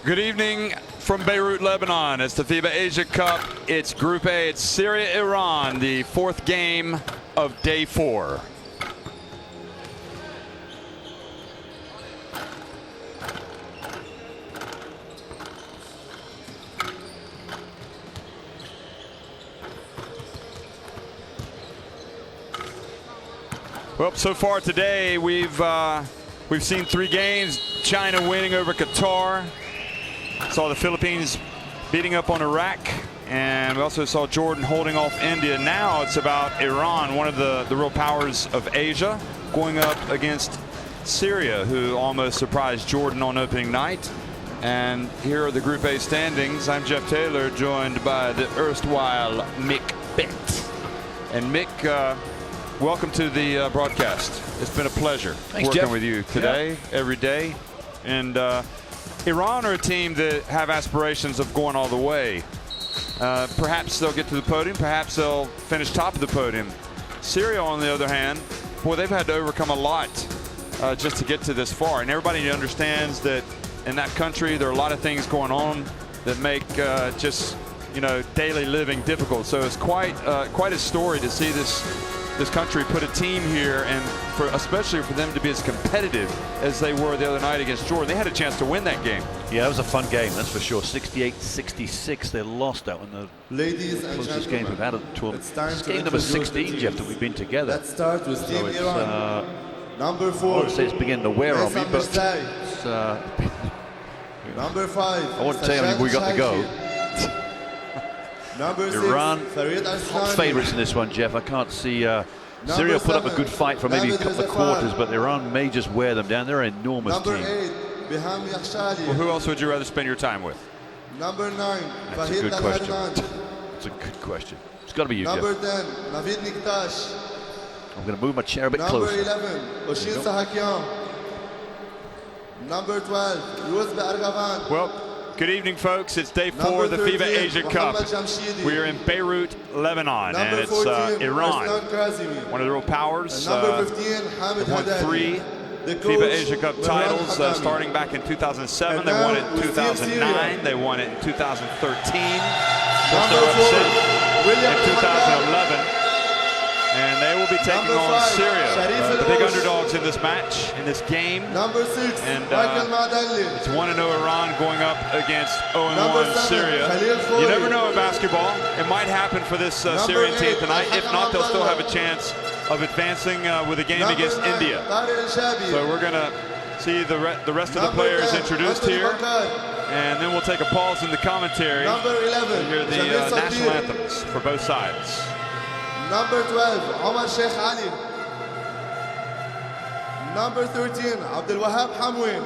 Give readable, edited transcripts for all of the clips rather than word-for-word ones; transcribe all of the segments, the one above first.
Good evening from Beirut, Lebanon. It's the FIBA Asia Cup. It's Group A. It's Syria, Iran, the fourth game of day 4. Well, so far today we've seen 3 games. China winning over Qatar. Saw the Philippines beating up on Iraq, and we also saw Jordan holding off India. Now it's about Iran, one of the real powers of Asia, going up against Syria, who almost surprised Jordan on opening night. And here are the Group A standings. I'm Jeff Taylor, joined by the erstwhile Mick Bett. And Mick, welcome to the broadcast. It's been a pleasure working Jeff. with you today, every day. And Iran are a team that have aspirations of going all the way. Perhaps they'll get to the podium. Perhaps they'll finish top of the podium. Syria, on the other hand, boy, they've had to overcome a lot just to get to this far. And everybody understands that in that country there are a lot of things going on that make just daily living difficult. So it's quite a story to see this country put a team here, and especially for them to be as competitive as they were the other night against Jordan. They had a chance to win that game. Yeah, it was a fun game, that's for sure. 68-66, they lost that one. Ladies and closest gentlemen, games we've had at the tournament. it's time It's to game number introduce 16, the Jeff, teams. that we've been together. Let's start with Team So it's, Iran. Number I 4. wouldn't say it's beginning to wear on me, but Mishtai. it's, Number 5. I wouldn't tell you we got to go. Number 6. Iran, Farid top Aslani. favourites in this one, Jeff. I can't see Syria put up a good fight for maybe a couple of quarters, but Iran may just wear them down. They're an enormous Number team. 8. Biham Yakhshali. Well, who else would you rather spend your time with? Number 9. That's a Fahid good question. Al-Harnan. It's a good question. It's got to be you, Number Jeff. 10. Navid Niktash. I'm going to move my chair a bit Number closer. 11. Oshin Sahakian. Number 12. Yusuf Argavan. Well, good evening, folks. It's day 4 Number of the FIBA 13, Asia Cup. Mohammad Jamshidi. We are in Beirut, Lebanon, and Number it's 14. Iran, Arslan Kazemi. one of the real powers. Number 15, Hamid Won Haddadi. 3 The FIBA coach, Asia Cup Mehran titles Hatami. starting back in 2007. And They won now it in with Team 2009. Syria. They won it in 2013. Number They're 4, upset William in Al-Haddad. 2011. And they will be taking Number on 5, Syria, Sharif the big Al-Osh. underdogs in this match, in this game. Number 6, And, Michael Madali. It's 1-0 Iran going up against 0-1 Number 7, Syria. Khalil Khoury. You never know in basketball. It might happen for this Syrian team 8, tonight. If not, they'll still have a Abdullah. chance of advancing with a game Number against 9, India. Tariq Al-Shabi. So we're going to see the rest of the Number players 10, introduced Anthony here. Bakar. And then we'll take a pause in the commentary Number to 11, hear the Jamil national Sabir. anthems for both sides. Number 12, Omar Sheikh Ali. Number 13, Abdul Wahab Hamwi.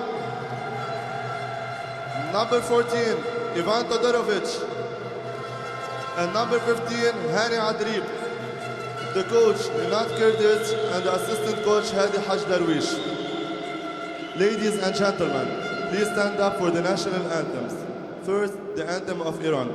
Number 14, Ivan Todorovic. And number 15, Hani Adrib. The coach, Ninat Kurdic, and the assistant coach, Hadi Haj Darwish. Ladies and gentlemen, please stand up for the national anthems. First, the anthem of Iran.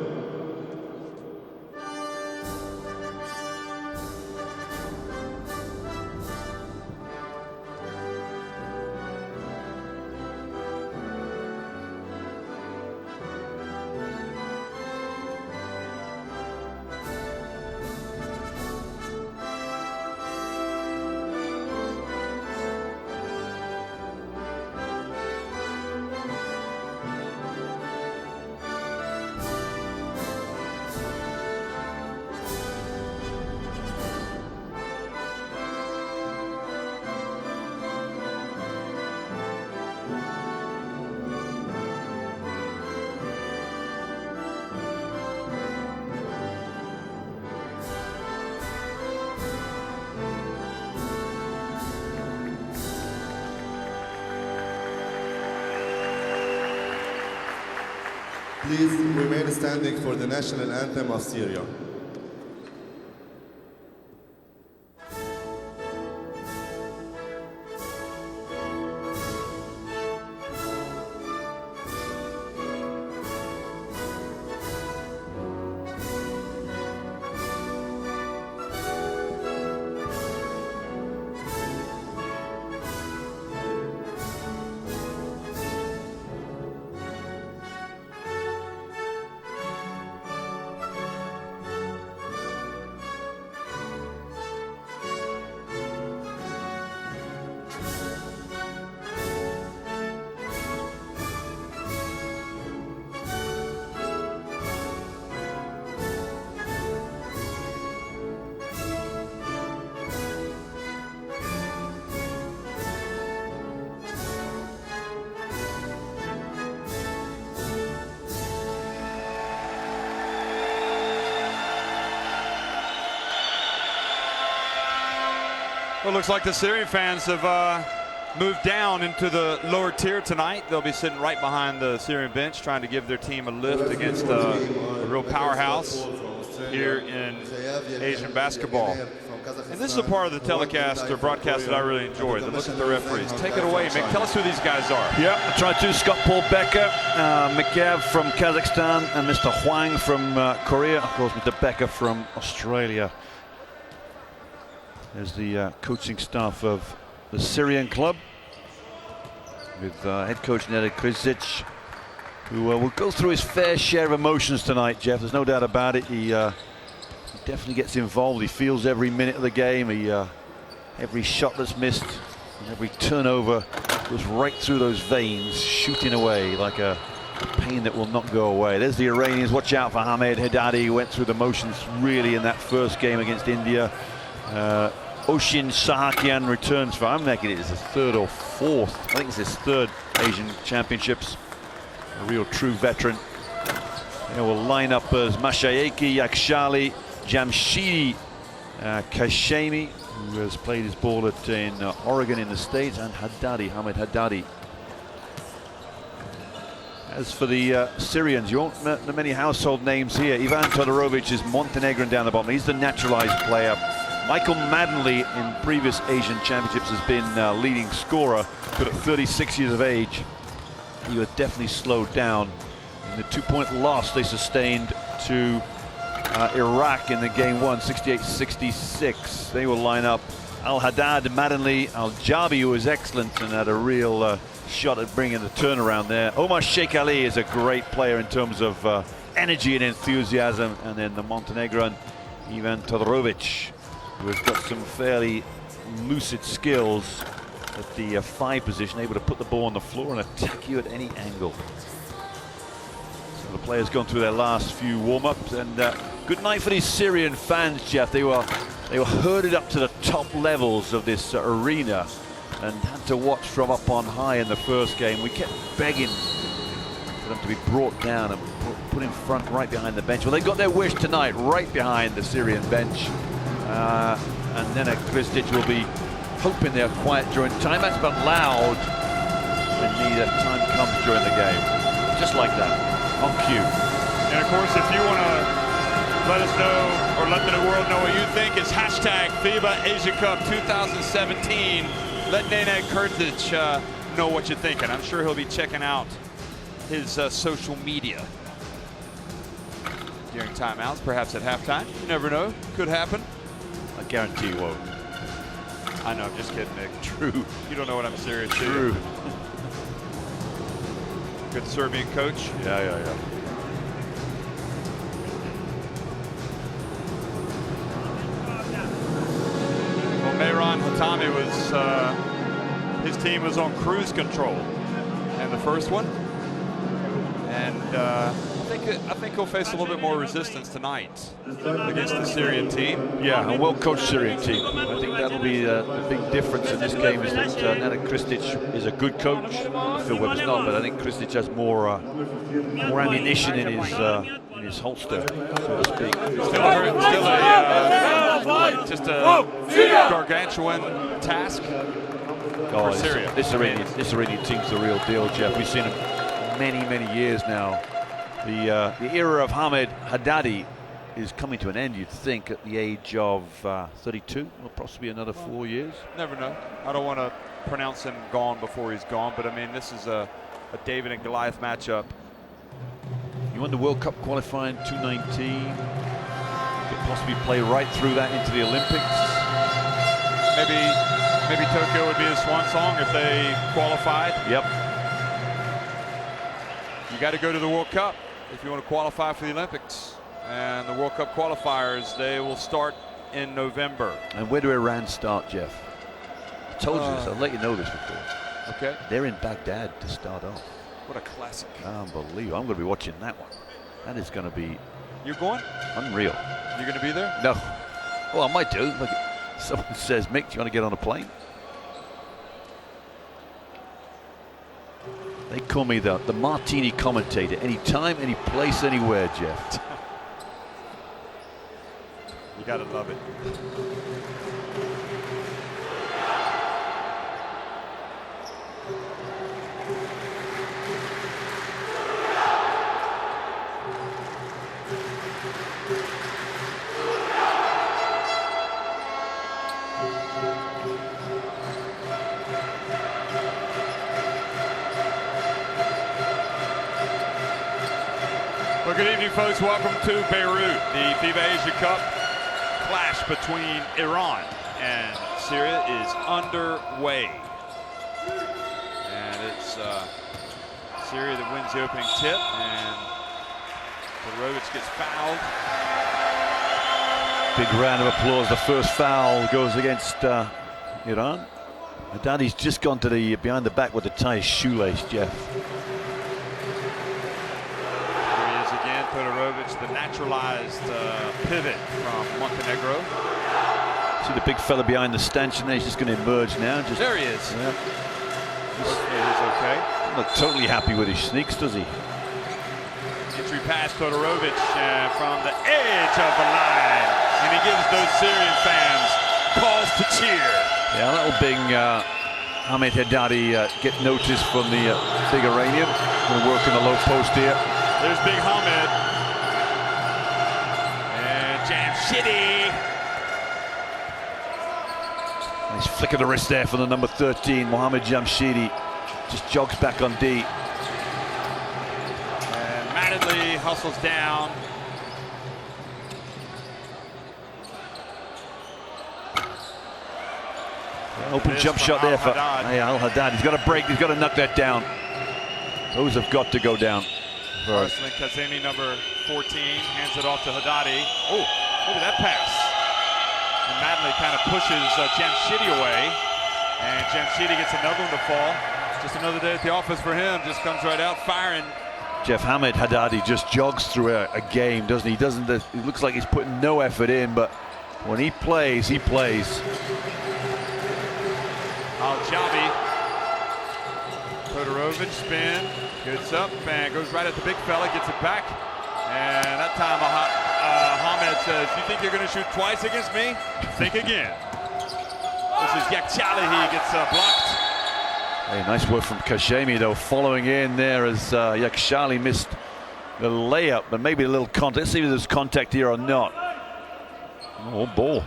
Please remain standing for the national anthem of Syria. Well, it looks like the Syrian fans have moved down into the lower tier tonight. They'll be sitting right behind the Syrian bench, trying to give their team a lift against a real powerhouse here in Asian basketball. And this is a part of the telecast or broadcast that I really enjoy. The look at the referees. Take it away, Mick. Tell us who these guys are. Yeah, I tried to. Scott Paul Becker, Mikhail from Kazakhstan, and Mr. Hwang from Korea. Of course, Mr. Becker from Australia. There's the coaching staff of the Syrian club with head coach Nenad Krstić, who will go through his fair share of emotions tonight, Jeff. There's no doubt about it. He definitely gets involved. He feels every minute of the game. Every shot that's missed, every turnover goes right through those veins, shooting away like a pain that will not go away. There's the Iranians. Watch out for Hamed Haddadi, who went through the motions really in that first game against India. Oshin Sahakian returns for, I'm thinking it is his third or fourth, I think it's his third Asian Championships. A real true veteran. They will line up as Mashayeki, Yakshali, Jamshidi Kashemi, who has played his ball in Oregon in the States, and Haddadi, Hamed Haddadi. As for the Syrians, you won't know many household names here. Ivan Todorovic is Montenegrin down the bottom. He's the naturalized player. Michael Maddenley in previous Asian Championships has been leading scorer, but at 36 years of age, he was definitely slowed down. In the 2-point loss they sustained to Iraq in the game one, 68-66. They will line up Al-Haddad, Maddenley, Al-Jabi, who was excellent and had a real shot at bringing the turnaround there. Omar Sheikh Ali is a great player in terms of energy and enthusiasm, and then the Montenegrin Ivan Todorovic, who has got some fairly lucid skills at the 5 position, able to put the ball on the floor and attack you at any angle. So the players gone through their last few warm-ups, and good night for these Syrian fans, Jeff. They were herded up to the top levels of this arena and had to watch from up on high in the first game. We kept begging for them to be brought down and put in front right behind the bench. Well, they got their wish tonight, right behind the Syrian bench. And Nenad Krstić will be hoping they're quiet during timeouts, but loud when the time comes during the game. Just like that, on cue. And of course, if you want to let us know, or let the world know what you think, it's hashtag FIBA Asia Cup 2017. Let Nenad Krstić know what you're thinking. I'm sure he'll be checking out his social media during timeouts, perhaps at halftime. You never know, could happen. I guarantee you won't. I know, I'm just kidding, Nick. True. You don't know what I'm serious. True. Good Serbian coach. Yeah. Well, Mehran Hatami was, his team was on cruise control in the first one. And I think he'll face a little bit more resistance tonight against the Syrian team. Yeah, a well-coached Syrian team. I think that'll be the big difference in this game, is that Nenad Krstić is a good coach. Phil Webber's not, but I think Krstić has more ammunition in his holster, so to speak. Just a gargantuan task for Syria. This Iranian team's the real deal, Jeff. We've seen them many years now. The era of Hamed Haddadi is coming to an end, you'd think, at the age of 32, or possibly another 4 years. Never know. I don't want to pronounce him gone before he's gone, but I mean, this is a David and Goliath matchup. You won the World Cup qualifying 2019. Could possibly play right through that into the Olympics. Maybe Tokyo would be a swan song if they qualified. Yep. You got to go to the World Cup if you want to qualify for the Olympics. And the World Cup qualifiers, they will start in November. And where do Iran start, Jeff? I told you this. I'll let you know this before. Okay. They're in Baghdad to start off. What a classic. Unbelievable. I'm going to be watching that one. That is going to be... You're going? Unreal. You're going to be there? No. Well, I might do. Look, someone says, Mick, do you want to get on a plane? They call me the martini commentator. Anytime, any place, anywhere, Jeff. You gotta love it. good evening, folks. Welcome to Beirut, the FIBA Asia Cup clash between Iran and Syria is underway. And it's Syria that wins the opening tip, and Todorovic gets fouled. Big round of applause. The first foul goes against Iran. Haddadi's just gone to the behind the back with the tie shoelace, Jeff. Here he is again, Todorovic, the naturalized pivot from Montenegro. See the big fella behind the stanchion there. He's just going to emerge now. There he is. Yeah. He's okay. Not totally happy with his sneaks, does he? Entry pass, Todorovic from the edge of the line. And he gives those Syrian fans cause to cheer. Yeah, that'll bring Ahmed Haddadi get noticed from the big Iranian. Going to work in the low post here. There's big Hamed. And Jamshidi. Nice flick of the wrist there for the number 13, Mohamed Jamshidi. Just jogs back on D. And Mattingly hustles down. Open jump shot there for Al-Haddad. He's got to break. He's got to knock that down. Those have got to go down. Arslan Kazemi, number 14, hands it off to Haddadi. Oh, look at that pass. And Mattingly kind of pushes Jamshidi away. And Jamshidi gets another one to fall. Just another day at the office for him. Just comes right out firing. Jeff, Ahmed Haddadi just jogs through a game, doesn't he? It looks like he's putting no effort in, but when he plays, he plays. Al-Jabi. Todorovic spin, gets up and goes right at the big fella, gets it back. And that time Hamed says, "You think you're going to shoot twice against me? Think again." This is Yakhchali. He gets blocked. Hey, nice work from Kashemi, though, following in there as Yakhchali missed the layup, but maybe a little contact. Let's see if there's contact here or not. Oh, ball.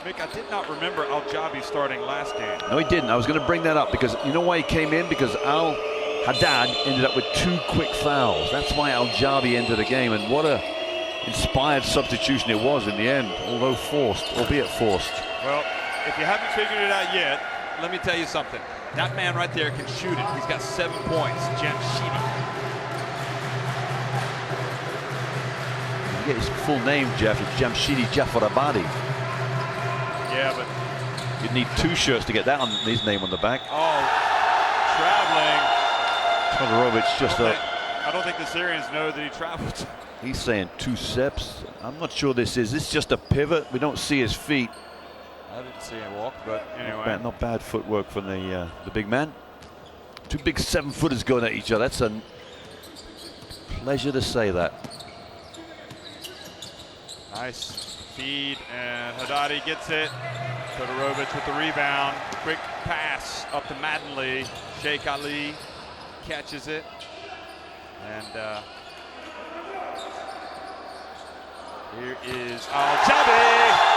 Mick, I did not remember Al-Jabi starting last game. No, he didn't. I was going to bring that up because you know why he came in? Because Al-Haddad ended up with 2 quick fouls. That's why Al-Jabi entered the game, and what a inspired substitution it was in the end, although forced, albeit forced. Well, if you haven't figured it out yet, let me tell you something. That man right there can shoot it. He's got 7 points. Jamshidi. You get his full name, Jeff. It's Jamshidi Jafarabadi. Yeah, but you'd need 2 shirts to get that on his name on the back. Oh, traveling. Todorovic just I don't think the Syrians know that he traveled. He's saying 2 steps. I'm not sure this is just a pivot. We don't see his feet. I didn't see him walk, but anyway. Not bad footwork from the big man. 2 big 7-footers going at each other. That's a pleasure to say that. Nice feed, and Haddadi gets it. Todorovic with the rebound. Quick pass up to Mattingly. Sheikh Ali catches it. And here is Al-Jabi.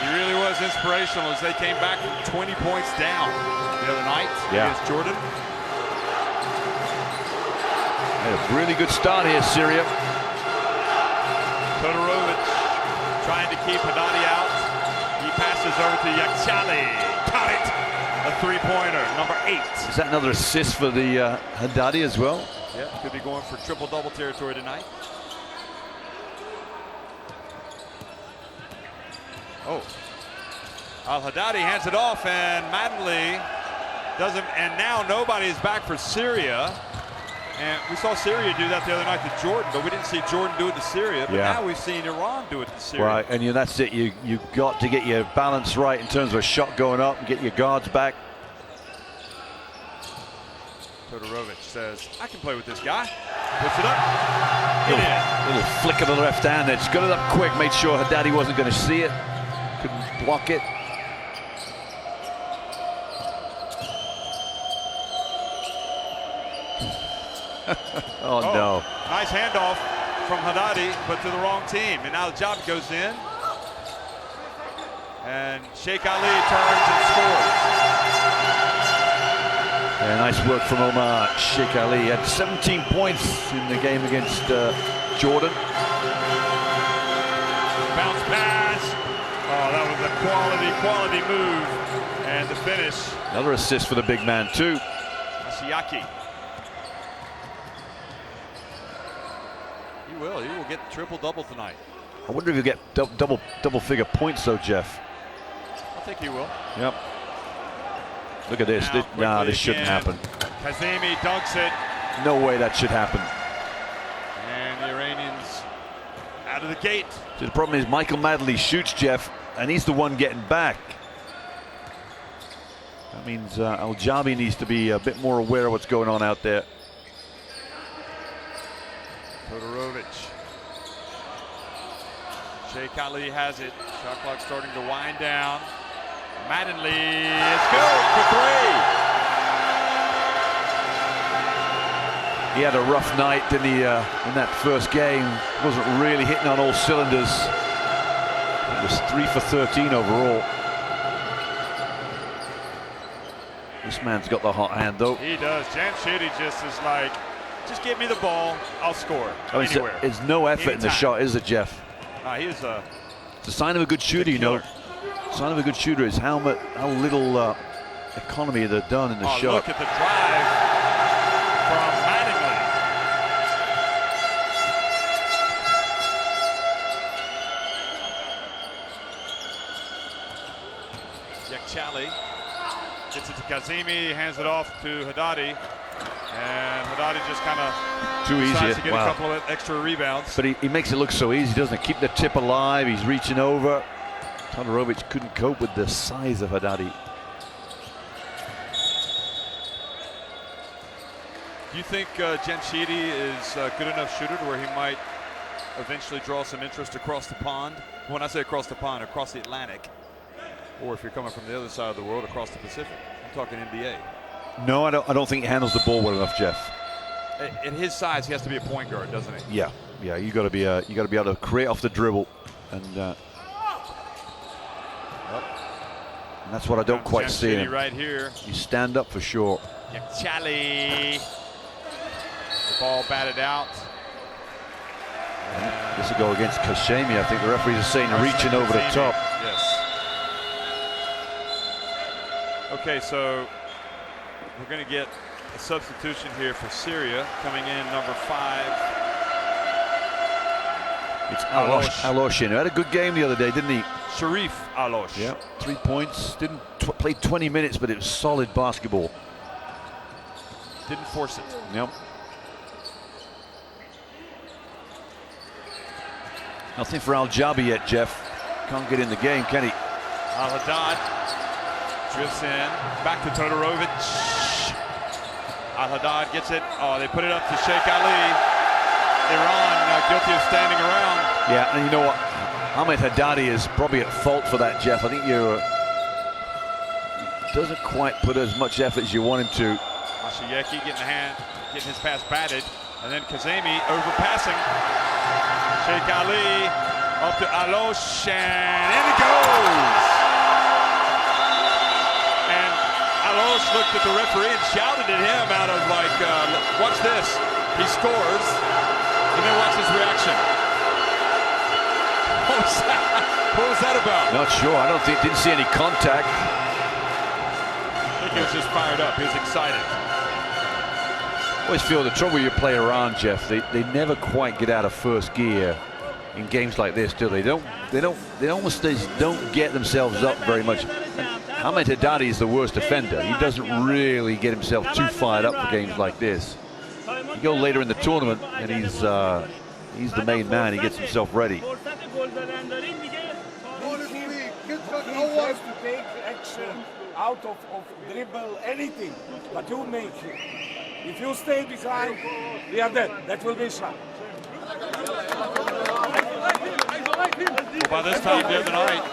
He really was inspirational as they came back from 20 points down the other night against Jordan. A really good start here, Syria. Todorovic trying to keep Haddadi out. He passes over to Yakhchali. Got it! A 3-pointer, number 8. Is that another assist for the Haddadi as well? Yeah, could be going for triple-double territory tonight. Oh. Al-Haddadi hands it off, and Mattingly doesn't, and now nobody is back for Syria. And we saw Syria do that the other night to Jordan, but we didn't see Jordan do it to Syria. But now we've seen Iran do it to Syria. Right, and that's it. You've got to get your balance right in terms of a shot going up and get your guards back. Todorovic says, "I can play with this guy." Puts it up. Get in. Little flick of the left hand there. Just got it up quick. Made sure Haddadi wasn't going to see it. Couldn't block it. Oh, no. Nice handoff from Haddadi, but to the wrong team. And now the job goes in. And Sheikh Ali turns and scores. Yeah, nice work from Omar Sheikh Ali. He had 17 points in the game against Jordan. Bounce pass. Oh, that was a quality move. And the finish. Another assist for the big man too. Mashiaki. He will get triple-double tonight. I wonder if he'll get double figure points though, Jeff. I think he will. Yep. Look at this. Now, This shouldn't happen. Kazemi dunks it. No way that should happen. And the Iranians out of the gate. So the problem is Michael Madley shoots, Jeff, and he's the one getting back. That means Al-Jabi needs to be a bit more aware of what's going on out there. Todorovic. Sheikh Ali has it. Shot clock starting to wind down. Mattingly is good for three. He had a rough night, didn't he, in that first game? Wasn't really hitting on all cylinders. It was 3 for 13 overall. This man's got the hot hand, though. He does. Jamshidi just is like, just give me the ball, I'll score anywhere. It's no effort in the shot, is it, Jeff? He is a... It's a sign of a good shooter, you know. Sign of a good shooter is how little economy they've done in the shot. Look at the drive from Mattingly. Yakhchali gets it to Kazemi, hands it off to Haddadi, and Haddadi just kind of too easy to get a couple of extra rebounds. But he makes it look so easy, doesn't he? Keep the tip alive. He's reaching over. Todorovic couldn't cope with the size of Haddadi. Do you think Jamshidi is a good enough shooter to where he might eventually draw some interest across the pond? When I say across the pond, across the Atlantic, or if you're coming from the other side of the world, across the Pacific. I'm talking NBA. No, I don't think he handles the ball well enough, Jeff. At his size, he has to be a point guard, doesn't he? Yeah. You got to be able to create off the dribble, and that's what I don't quite see. Right here. You stand up for sure. Yakhchali. The ball batted out. This will go against Kashemi. I think the referees are saying reaching over the top. Yes. Okay, so we're going to get a substitution here for Syria. Coming in, number 5. It's Alosh. He had a good game the other day, didn't he? Sharif Alosh. Yeah, 3 points. Didn't play 20 minutes, but it was solid basketball. Didn't force it. Yep. Nothing for Al-Jabi yet, Jeff. Can't get in the game, can he? Al-Haddad drifts in. Back to Todorovic. Al-Haddad gets it. Oh, they put it up to Sheikh Ali. Iran guilty of standing around. Yeah, and you know what? Ahmed Haddadi is probably at fault for that, Jeff. I think doesn't quite put as much effort as you want him to. Mashiaki getting his pass batted, and then Kazemi overpassing. Sheikh Ali up to Alosh, and in it goes. And Alosh looked at the referee and shouted at him out of like, watch this. He scores, and then watch his reaction. What was that about? Not sure. Didn't see any contact. I think he was just fired up. He was excited. I always feel the trouble you play around, Jeff. They never quite get out of first gear in games like this, do they? They almost don't get themselves up very much. And Ahmed Haddadi is the worst defender. He doesn't really get himself too fired up for games like this. You go later in the tournament, and he's the main man. He gets himself ready. Has to take action out of dribble, anything, but you make it. If you stay behind, we are dead. That will be a shot. Well, by this time the other night,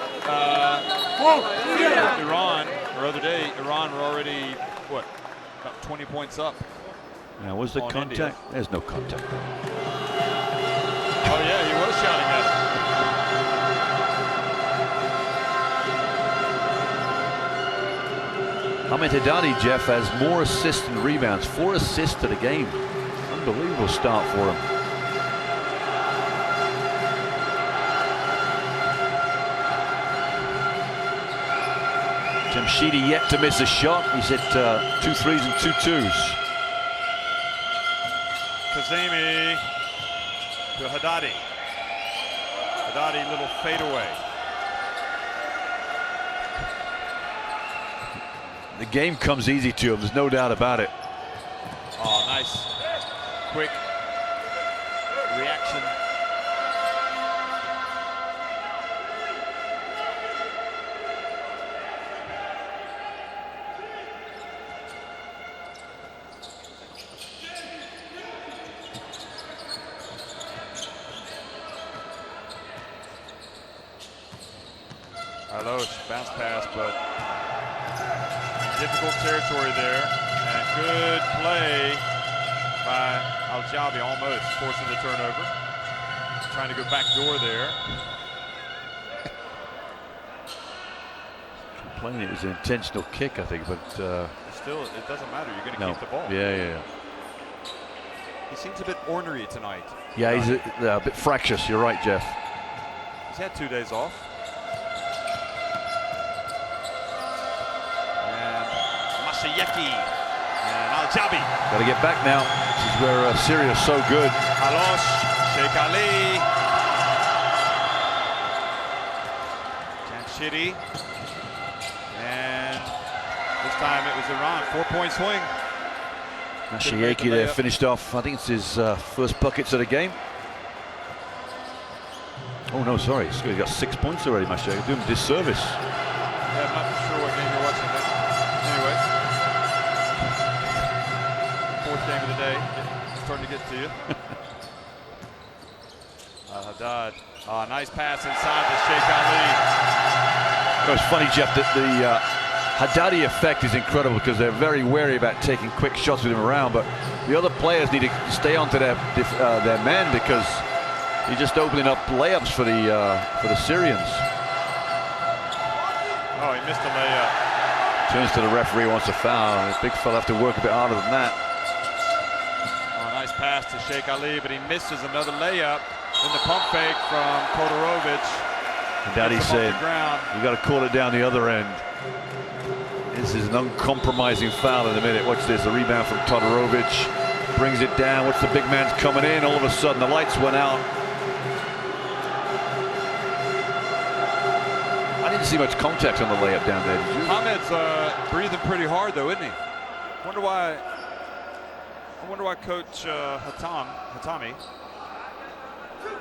Iran were already, what, about 20 points up. Now, was the contact? India. There's no contact. Oh yeah, he was shouting at him. Ahmed Haddadi, Jeff, has more assists and rebounds. 4 assists to the game. Unbelievable start for him. Jamshidi yet to miss a shot. He's hit 2 threes and 2 twos. Kazemi to Haddadi. Haddadi, little fadeaway. The game comes easy to him, there's no doubt about it. Oh, nice. Quick reaction. Alosh, bounce pass, but difficult territory there, and good play by Al-Jabi, almost forcing the turnover. Trying to go back door there. Complaining it was an intentional kick, I think, but still, it doesn't matter. You're going to keep the ball. Yeah. He seems a bit ornery tonight. Yeah, he's a bit fractious. You're right, Jeff. He's had 2 days off. Masayeki and Al-Jabi. Got to get back now. This is where Syria is so good. Alosh, Sheikh Ali. Jamshidi. And this time it was Iran. 4-point swing. Masayeki there finished off. I think it's his first buckets of the game. Oh no, sorry. He's got 6 points already, Masayeki. Doing disservice. Yeah, I'm not sure what game you're watching. Anyway. 4th game of the day. It's starting to get to you. Haddad. Nice pass inside to Sheikh Ali. It's funny, Jeff, that the Haddadi effect is incredible because they're very wary about taking quick shots with him around, but the other players need to stay onto their men because he's just opening up layups for the Syrians. Oh, he missed a layup. Turns to the referee, wants a foul. The big fella have to work a bit harder than that. Nice pass to Sheikh Ali, but he misses another layup in the pump fake from Todorovic. Haddadi said, "You got to call it down the other end." This is an uncompromising foul in a minute. Watch this, a rebound from Todorovic. Brings it down. What's the big man's coming in? All of a sudden, the lights went out. I didn't see much contact on the layup down there, did you? Ahmed's breathing pretty hard, though, isn't he? Wonder why Coach Hatami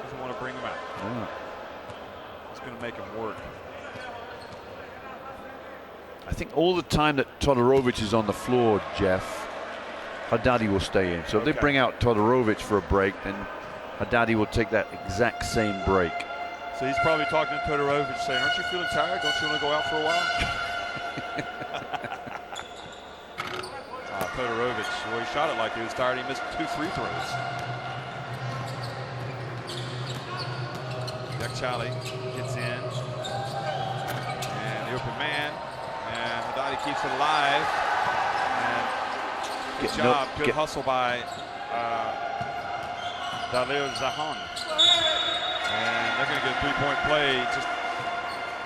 doesn't want to bring him out. Yeah. He's going to make him work. I think all the time that Todorovic is on the floor, Jeff, Haddadi will stay in. So if they bring out Todorovic for a break, then Haddadi will take that exact same break. So he's probably talking to Todorovic saying, "Aren't you feeling tired? Don't you want to go out for a while?" Todorovic, well, he shot it like he was tired. He missed 2 free throws. Yakchali gets in. And the open man. And Haddadi keeps it alive. And good job. Good hustle by Dalir Zahan. And they're going to get a 3-point play.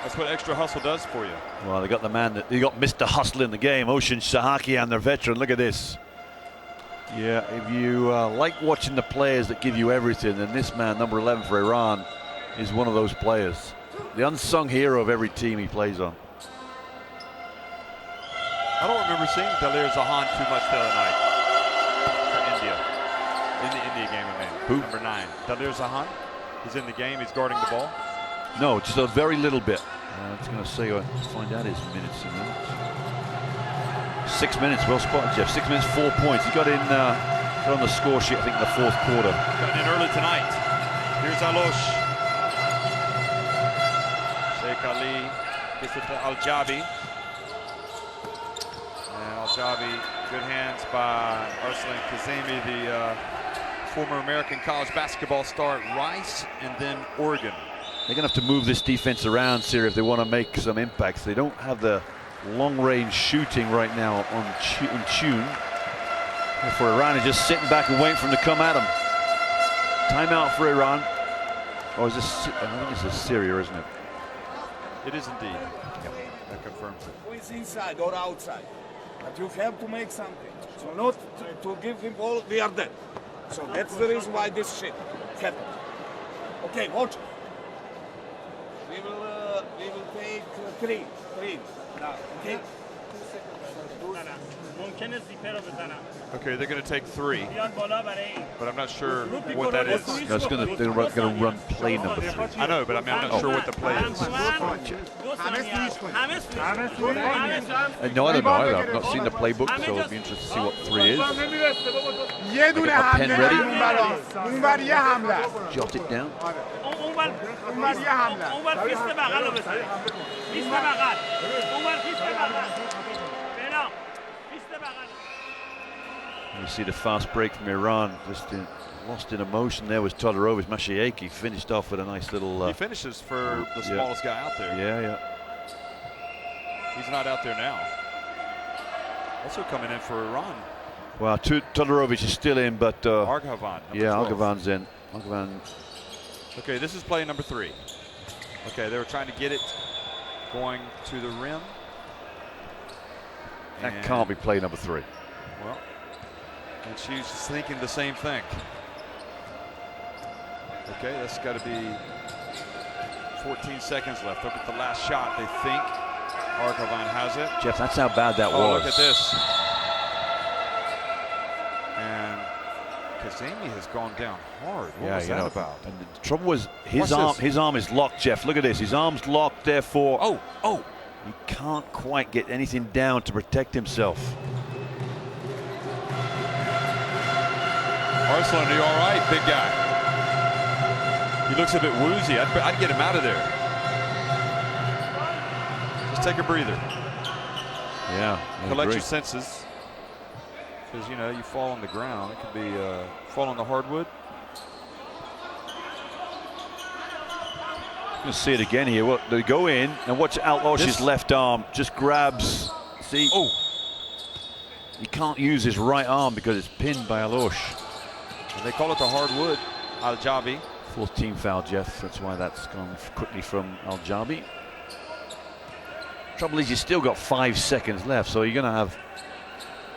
That's what extra hustle does for you. Well, they got the man they got Mr. Hustle in the game, Ocean Shahakian, their veteran. Look at this. Yeah, if you like watching the players that give you everything, then this man, number 11 for Iran, is one of those players. The unsung hero of every team he plays on. I don't remember seeing Dalir Zahan too much the other night for India. In the India game, I mean. Who? Number 9. Dalir Zahan. He's in the game. He's guarding the ball. No, just a very little bit. I was going to say, find out his minutes in a minute. 6 minutes, well spotted, Jeff. 6 minutes, 4 points. He got in on the score sheet, I think, in the 4th quarter. Got in early tonight. Here's Alosh. Sheikh Ali gets it to Al-Jabi. And Al-Jabi, good hands by Arslan Kazemi, the former American college basketball star at Rice and then Oregon. They're going to have to move this defense around, Syria, if they want to make some impacts. They don't have the long-range shooting right now in tune. And for Iran, is just sitting back and waiting for him to come at him. Timeout for Iran. Or is this? I think this is Syria, isn't it? It is indeed. Yep, that confirms it. Who is inside or outside? But you have to make something. So not to give him all, we are dead. So that's the reason why this shit happened. Okay, watch. We will take three now. Okay. Okay, they're going to take 3, but I'm not sure what that is. No, they're going to run play number 3. I know, but I'm not sure what the play is. No, I don't know either. I've not seen the playbook, so it'll be interesting to see what 3 is. یه دونه pen ready. اونور یه حمله Jot it down. اونور یه حمله You see the fast break from Iran, just lost in emotion there was Todorovic. Mashiaki finished off with a nice little... he finishes for the smallest guy out there. Yeah. He's not out there now. Also coming in for Iran. Well, Todorovic is still in, but... Arghavan. Yeah, Arghavan's in. Arghavan. Okay, this is play number 3. Okay, they were trying to get it going to the rim. That can't be play number 3. Well, and she's thinking the same thing. Okay, that's got to be 14 seconds left. Look at the last shot. They think Arghavan has it. Jeff, that's how bad that was. Look at this. And Kazemi has gone down hard. What was that about? And the trouble was his arm is locked, Jeff. Look at this. His arm's locked, therefore. Oh. He can't quite get anything down to protect himself. Arslan, are you all right, big guy? He looks a bit woozy. I'd get him out of there. Just take a breather. Yeah. Collect your senses. Because, you know, you fall on the ground. It could be fall on the hardwood. You'll see it again here. What they go in and watch Al-Osh's left arm just grabs. See? Oh. He can't use his right arm because it's pinned by Al-Osh. And they call it the hardwood. Al-Jabi. 4th team foul, Jeff. That's why that's gone quickly from Al-Jabi. Trouble is, you still got 5 seconds left, so you're going to have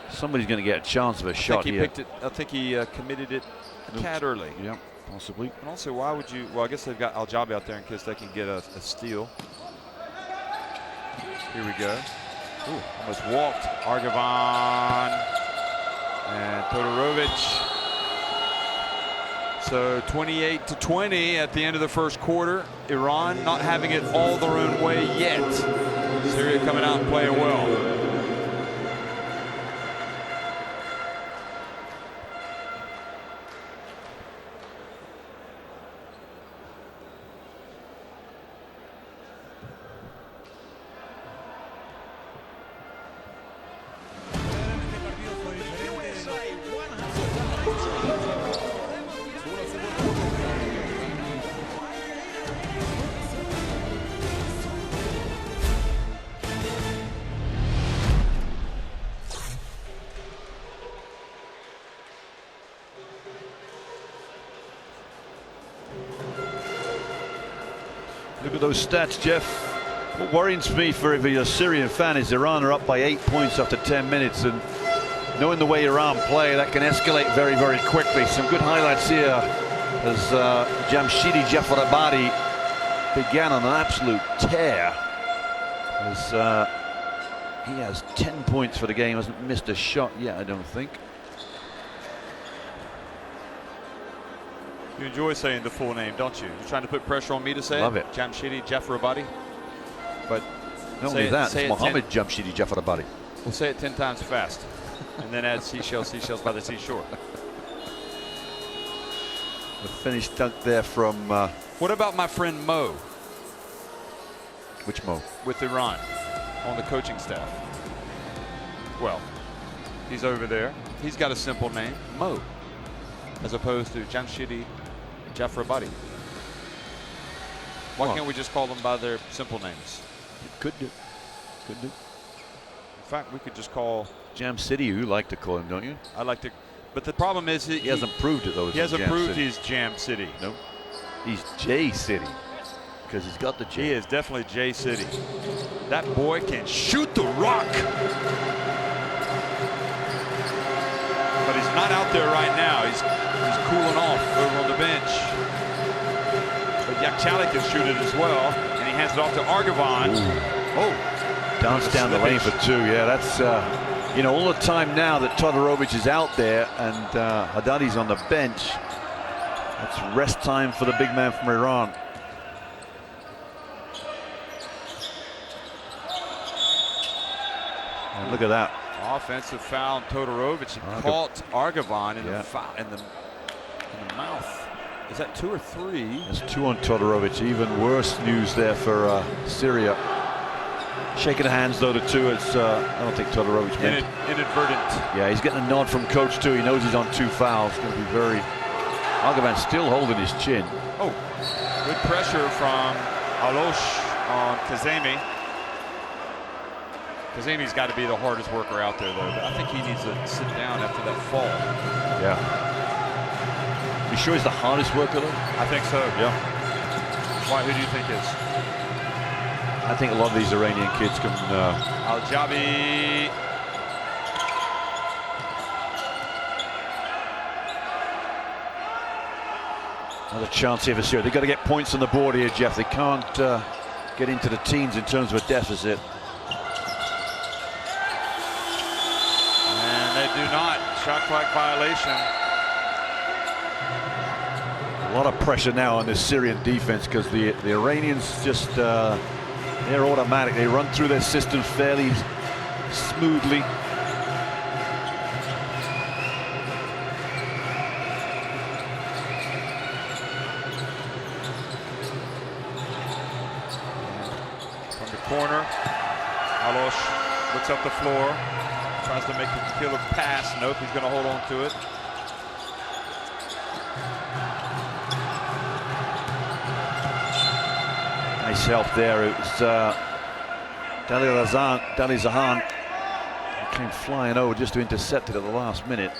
somebody's going to get a chance of a shot here. Picked it. I think he committed it a tad early. Yeah, possibly. And also, why would you? Well, I guess they've got Al-Jabi out there in case they can get a steal. Here we go. Ooh, almost walked. Arghavan and Todorovic. So 28-20 at the end of the first quarter. Iran not having it all their own way yet. Syria coming out and playing well. Look at those stats, Jeff. What worries me for if you're a Syrian fan is Iran are up by 8 points after 10 minutes, and knowing the way Iran play, that can escalate very, very quickly. Some good highlights here as Jamshidi Jafarabadi began on an absolute tear. As he has 10 points for the game, hasn't missed a shot yet, I don't think. You enjoy saying the full name, don't you? You're trying to put pressure on me to say Love it. Jamshidi Jafarabadi. But not only that, it's Mohammed Jamshidi Jafarabadi. We'll say it 10 times fast, and then add seashells by the seashore. The finish dunk there from... what about my friend Mo? Which Mo? With Iran, on the coaching staff. Well, he's over there. He's got a simple name, Mo, as opposed to Jamshidi Jafarabadi. Why can't we just call them by their simple names? Could do. Could do. fact, we could just call Jam City, you like to call him, don't you? I like to, but the problem is He hasn't proved it though. He hasn't Jam proved City. he's Jam City. Nope. He's J City because he's got the J. He is definitely J City. That boy can shoot the rock. But he's not out there right now. He's cooling off over on the bench. But Yakchalik can shoot it as well, and he hands it off to Argavan. Oh, Dance down the lane for two. Yeah, that's you know, all the time now that Todorovic is out there and Haddadi's on the bench. That's rest time for the big man from Iran. And look at that. offensive foul on Todorovic. He caught Argavan in the mouth. Is that 2 or 3? That's 2 on Todorovic. Even worse news there for Syria. Shaking hands though to 2. It's I don't think Todorovic meant inadvertent. Yeah, he's getting a nod from coach too. He knows he's on 2 fouls. It's going to be very. Argavan still holding his chin. Oh, good pressure from Alosh on Kazemi. Kazemi's got to be the hardest worker out there though. But I think he needs to sit down after that fall. Yeah. You sure he's the hardest worker though? I think so. Yeah. Why? Who do you think is? I think a lot of these Iranian kids can. Al-Jabi. Another chance here for Syria. They've got to get points on the board here, Jeff. They can't get into the teens in terms of a deficit. And they do not. Shot clock violation. A lot of pressure now on this Syrian defense because the Iranians just they're automatic. They run through their system fairly smoothly. From the corner, Alosh looks up the floor, tries to make the killer pass. Nope, he's going to hold on to it. Nice help there. It was Dali Zahan came flying over just to intercept it at the last minute.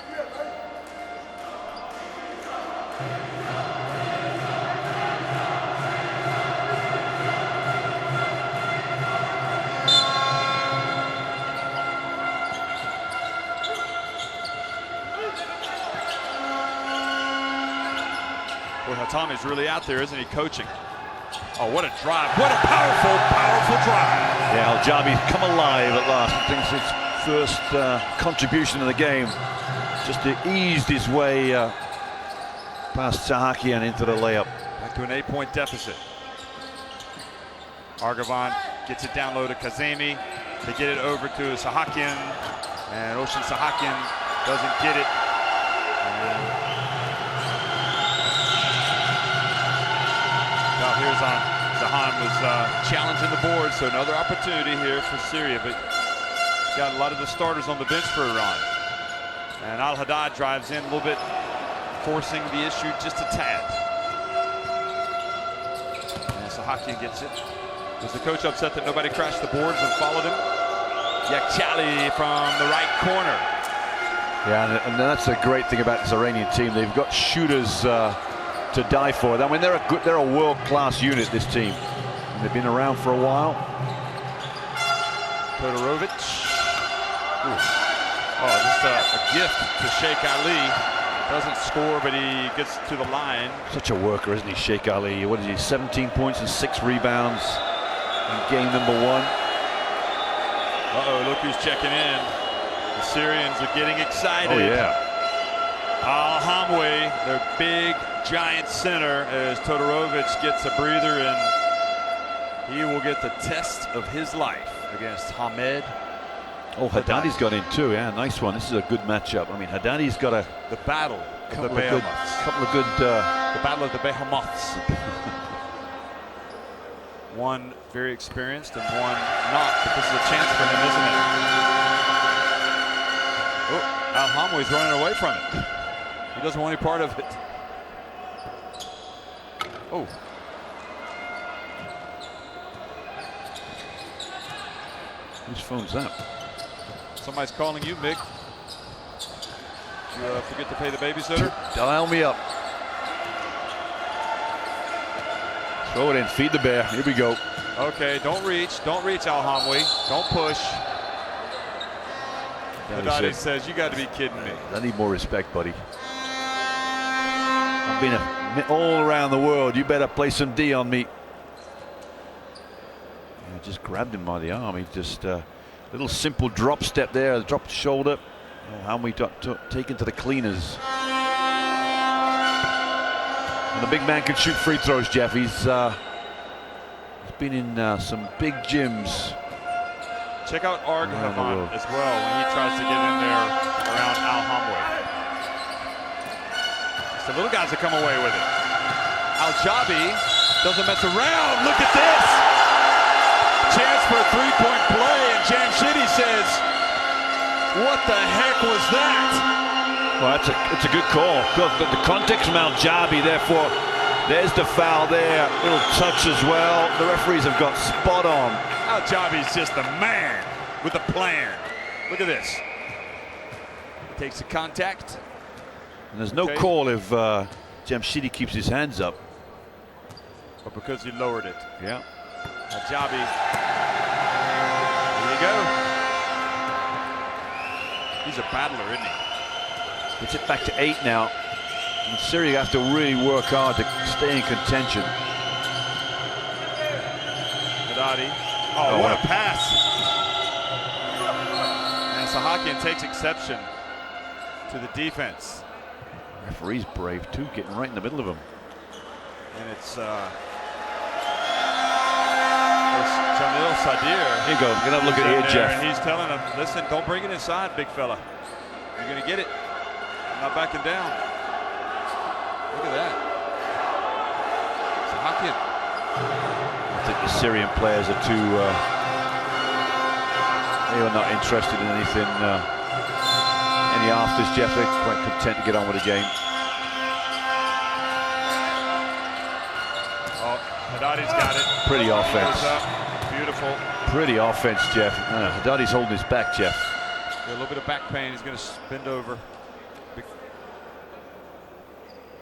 Well, Hatami's really out there, isn't he, coaching? Oh, what a drive. What a powerful, powerful drive. Yeah, Al-Jabi come alive at last. I think it's his first contribution in the game. Just eased his way past Sahakian into the layup. Back to an 8-point deficit. Argavan gets it down low to Kazemi. They get it over to Sahakian. And Ocean Sahakian doesn't get it. Here's on Zahan was challenging the board, so another opportunity here for Syria, but got a lot of the starters on the bench for Iran. And Al-Haddad drives in a little bit, forcing the issue just a tad. And Sahakian gets it. Was the coach upset that nobody crashed the boards and followed him? Yakchali from the right corner. Yeah, and that's a great thing about this Iranian team. They've got shooters to die for. I mean, they're a world-class unit, this team. And they've been around for a while. Todorovic. Oh, just a gift to Sheikh Ali. Doesn't score, but he gets to the line. Such a worker, isn't he, Sheikh Ali? What is he, 17 points and 6 rebounds in game number 1. Uh-oh, look who's checking in. The Syrians are getting excited. Oh, yeah. Al-Hamwi, their big, giant center, as Todorovic gets a breather, and he will get the test of his life against Hamed. Oh, Haddadi's got in too. Yeah, nice one. This is a good matchup. I mean, Haddadi's got the battle of the behemoths. The battle of the behemoths. One very experienced and one not, but this is a chance for him, isn't it? Oh, Al-Hamwi's running away from it. He doesn't want any part of it. Oh. Whose phone's that? Somebody's calling you, Mick. Did you forget to pay the babysitter? Dial me up. Throw it in, feed the bear. Here we go. Okay, don't reach, Al Hamwi. Don't push. Haddadi says, you got to be kidding me. I need more respect, buddy. I've been all around the world. You better play some D on me. I just grabbed him by the arm. He just little simple drop step there, dropped shoulder. Hamwi taken to the cleaners. And the big man can shoot free throws, Jeff. He's been in some big gyms. Check out Argavan as well when he tries to get in there around Al Hamwi. The little guys that come away with it. Al Jabi doesn't mess around. Look at this. Chance for a three-point play, and Jamshidi says, what the heck was that? Well, it's a good call. The context from Al Jabi, therefore, there's the foul there. Little touch as well. The referees have got spot on. Al Jabi's just the man with a plan. Look at this. Takes the contact. And there's no call if Jamshidi keeps his hands up. But because he lowered it. Yeah. Al Jabi. There you go. He's a battler, isn't he? Gets it back to 8 now. And Syria has to really work hard to stay in contention. Haddadi. Oh, what a pass. And Sahakian takes exception to the defense. Referee's brave too, getting right in the middle of him. And it's Jamil Sadir. Here you go. Get a look at here, Jeff. And he's telling him, listen, don't bring it inside, big fella. You're going to get it. I'm not backing down. Look at that. Sahakian. I think the Syrian players are too. They are not interested in anything. Any afters, Jeff. They're quite content to get on with the game. Oh, Haddadi's got it. Pretty offense. Beautiful. Pretty offense, Jeff. Haddadi's holding his back, Jeff. A little bit of back pain. He's going to bend over.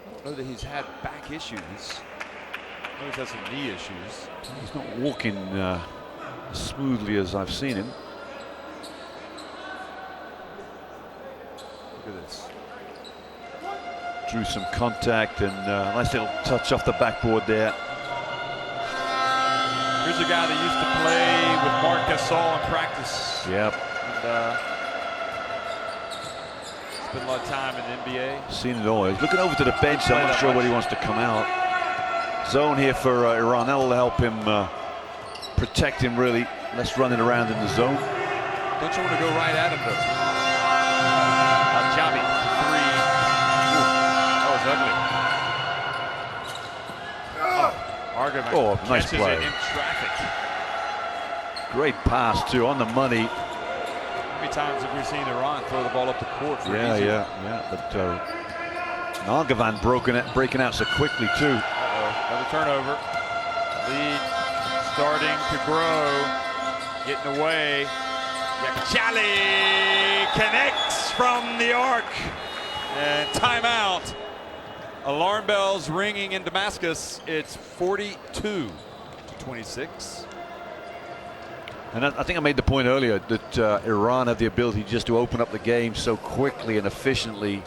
I don't know that he's had back issues. I know he's had some knee issues. He's not walking as smoothly as I've seen him. Look at this. Drew some contact and nice little touch off the backboard there. Here's a guy that used to play with Marc Gasol in practice. Yep. And spent a lot of time in the NBA. Seen it all. He's looking over to the bench. I'm not sure where he wants to come out. Zone here for Iran. That'll help him protect him really. Less running around in the zone. Don't you want to go right at him though? Jabi, three. Ooh, that was ugly. Oh, nice play. In traffic. Great pass too, on the money. How many times have we seen Iran throw the ball up the court? For Yeah. But Nagavan breaking out so quickly too. Another turnover. Lead starting to grow. Getting away. Yakchali connects from the arc. And timeout. Alarm bells ringing in Damascus. It's 42-26. And I think I made the point earlier that Iran have the ability just to open up the game so quickly and efficiently.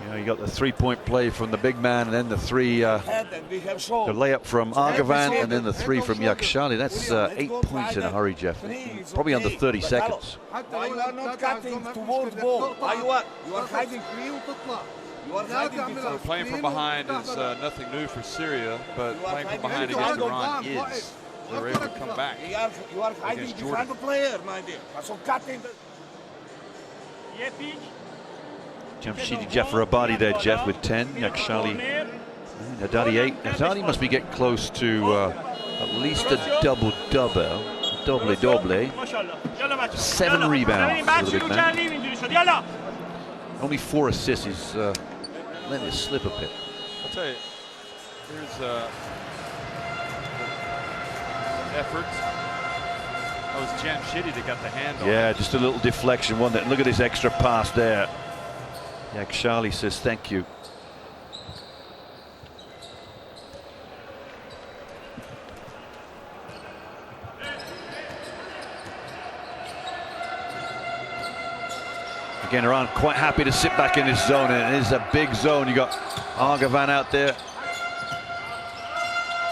You know, you got the three-point play from the big man, and then the the layup from Argavan, and then the three from Yakshali. That's 8 points in a hurry, Jeff. Probably under 30 seconds. Why you are not cutting towards ball? Why you are hiding? You are hiding. So playing from behind is nothing new for Syria, but playing from behind against Iran is. They were able to come back. You are hiding behind the player, my dear. So cutting. Jamshidi Jaffer Abadi there, Jeff, with 10. Yakshali, Haddadi 8. Haddadi must be getting close to at least a double-double. Double. 7 rebounds for the big man. Only 4 assists. He's letting it slip a bit. I'll tell you, here's effort. That was Jamshidi that got the hand on. Yeah, just a little deflection, wasn't it? Look at this extra pass there. Yakshali says thank you. Again, Iran quite happy to sit back in this zone, and it is a big zone. You got Argavan out there.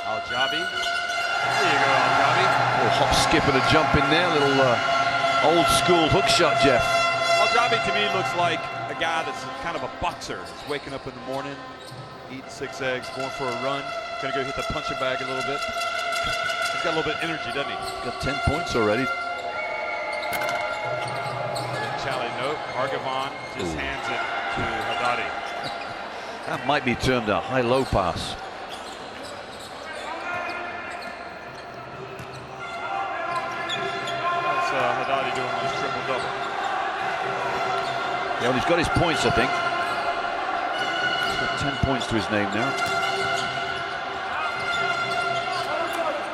Al-Jabi. There you go, Al-Jabi. Little hop, skip, and a jump in there. Little old school hook shot, Jeff. Al-Jabi to me looks like a guy that's kind of a boxer. He's waking up in the morning, eating 6 eggs, going for a run, gonna go hit the punching bag a little bit. He's got a little bit of energy, doesn't he? Got 10 points already. Note, Argavan just hands it to Haddadi. That might be termed a high-low pass. That's Haddadi doing his triple-double. Yeah, well, he's got his points, I think. He's got 10 points to his name now.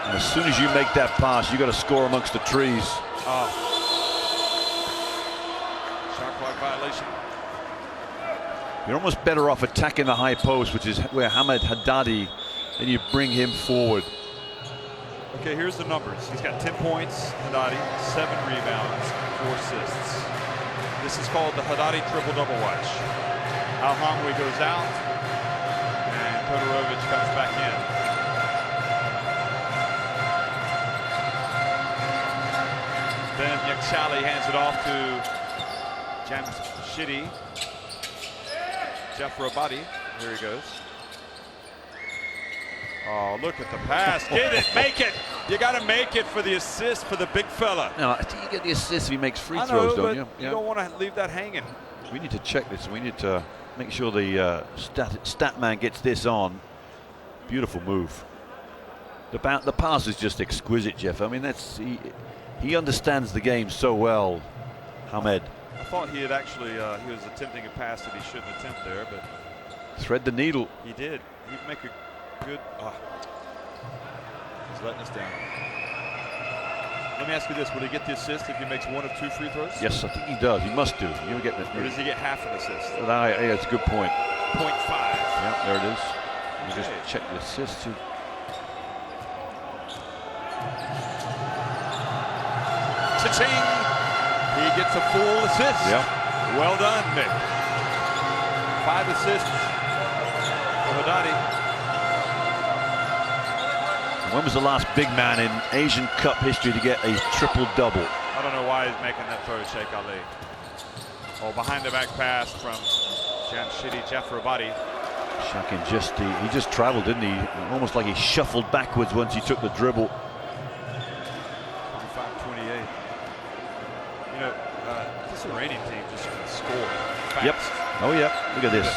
And as soon as you make that pass, you got to score amongst the trees. Shot clock violation. You're almost better off attacking the high post, which is where Hamed Haddadi, and you bring him forward. Okay, here's the numbers. He's got 10 points, Haddadi, 7 rebounds, 4 assists. This is called the Haddadi triple-double watch. Al-Hamwi goes out, and Todorovic comes back in. Then Yakshali hands it off to Jamshidi. Jeff Rabadi, here he goes. Oh, look at the pass. Get it, make it. You got to make it for the assist for the big fella. No, I think you get the assist if he makes free I throws, know, don't but you? you don't want to leave that hanging. We need to check this. We need to make sure the stat man gets this on. Beautiful move. The pass is just exquisite, Jeff. I mean, he understands the game so well, Hamed. I thought he had actually, he was attempting a pass that he shouldn't attempt there, but Thread the needle. he did. He'd make a good, he's letting us down. Let me ask you this, will he get the assist if he makes 1 of 2 free throws? Yes, I think he does. He must do. You're getting it. Or does he get half an assist? Yeah, it's a good point. 0.5. Yeah, there it is. You just Okay. check the assist too. Cha-ching! He gets a full assist. Yeah. Well done, Nick. 5 assists for Haddadi. When was the last big man in Asian Cup history to get a triple-double? I don't know why he's making that throw to Sheikh Ali. Oh, behind the back pass from Jamshidi Jeff Rabadi. Shakin he just traveled, didn't he? Almost like he shuffled backwards once he took the dribble. 25-28. You know, this Iranian team just can score fast. Yep. Oh, yeah. Look at this.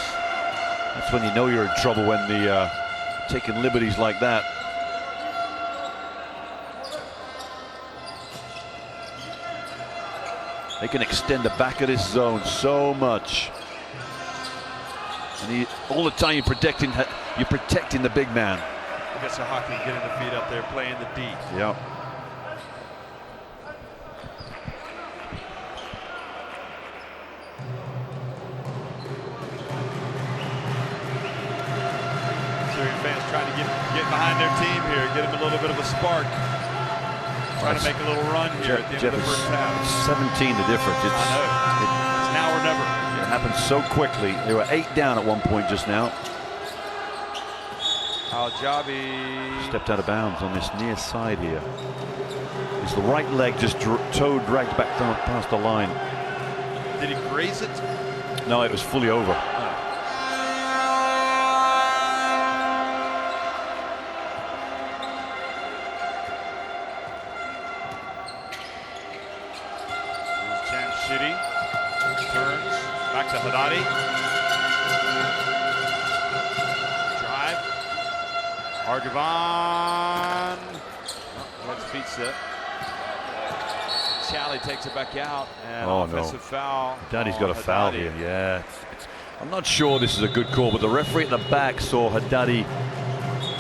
That's when you know you're in trouble, when the taking liberties like that. They can extend the back of this zone so much. And all the time you're protecting the big man. I guess hockey getting the feet up there, playing the D. Yeah. Syrian fans trying to get behind their team here, get them a little bit of a spark. Trying to make a little run here at the end of the first half. It's 17 the difference. I know. It's now or never. It happened so quickly. They were 8 down at one point just now. Al-Jabi Stepped out of bounds on this near side here. It's the right leg just toe dragged back down past the line. Did he graze it? No, it was fully over. Jamshidi turns back to Haddadi. Drive. Argavan. Gets feet set. Chally takes it back out, and offensive foul. Daddy's got a foul here. Yeah. I'm not sure this is a good call, but the referee at the back saw Haddadi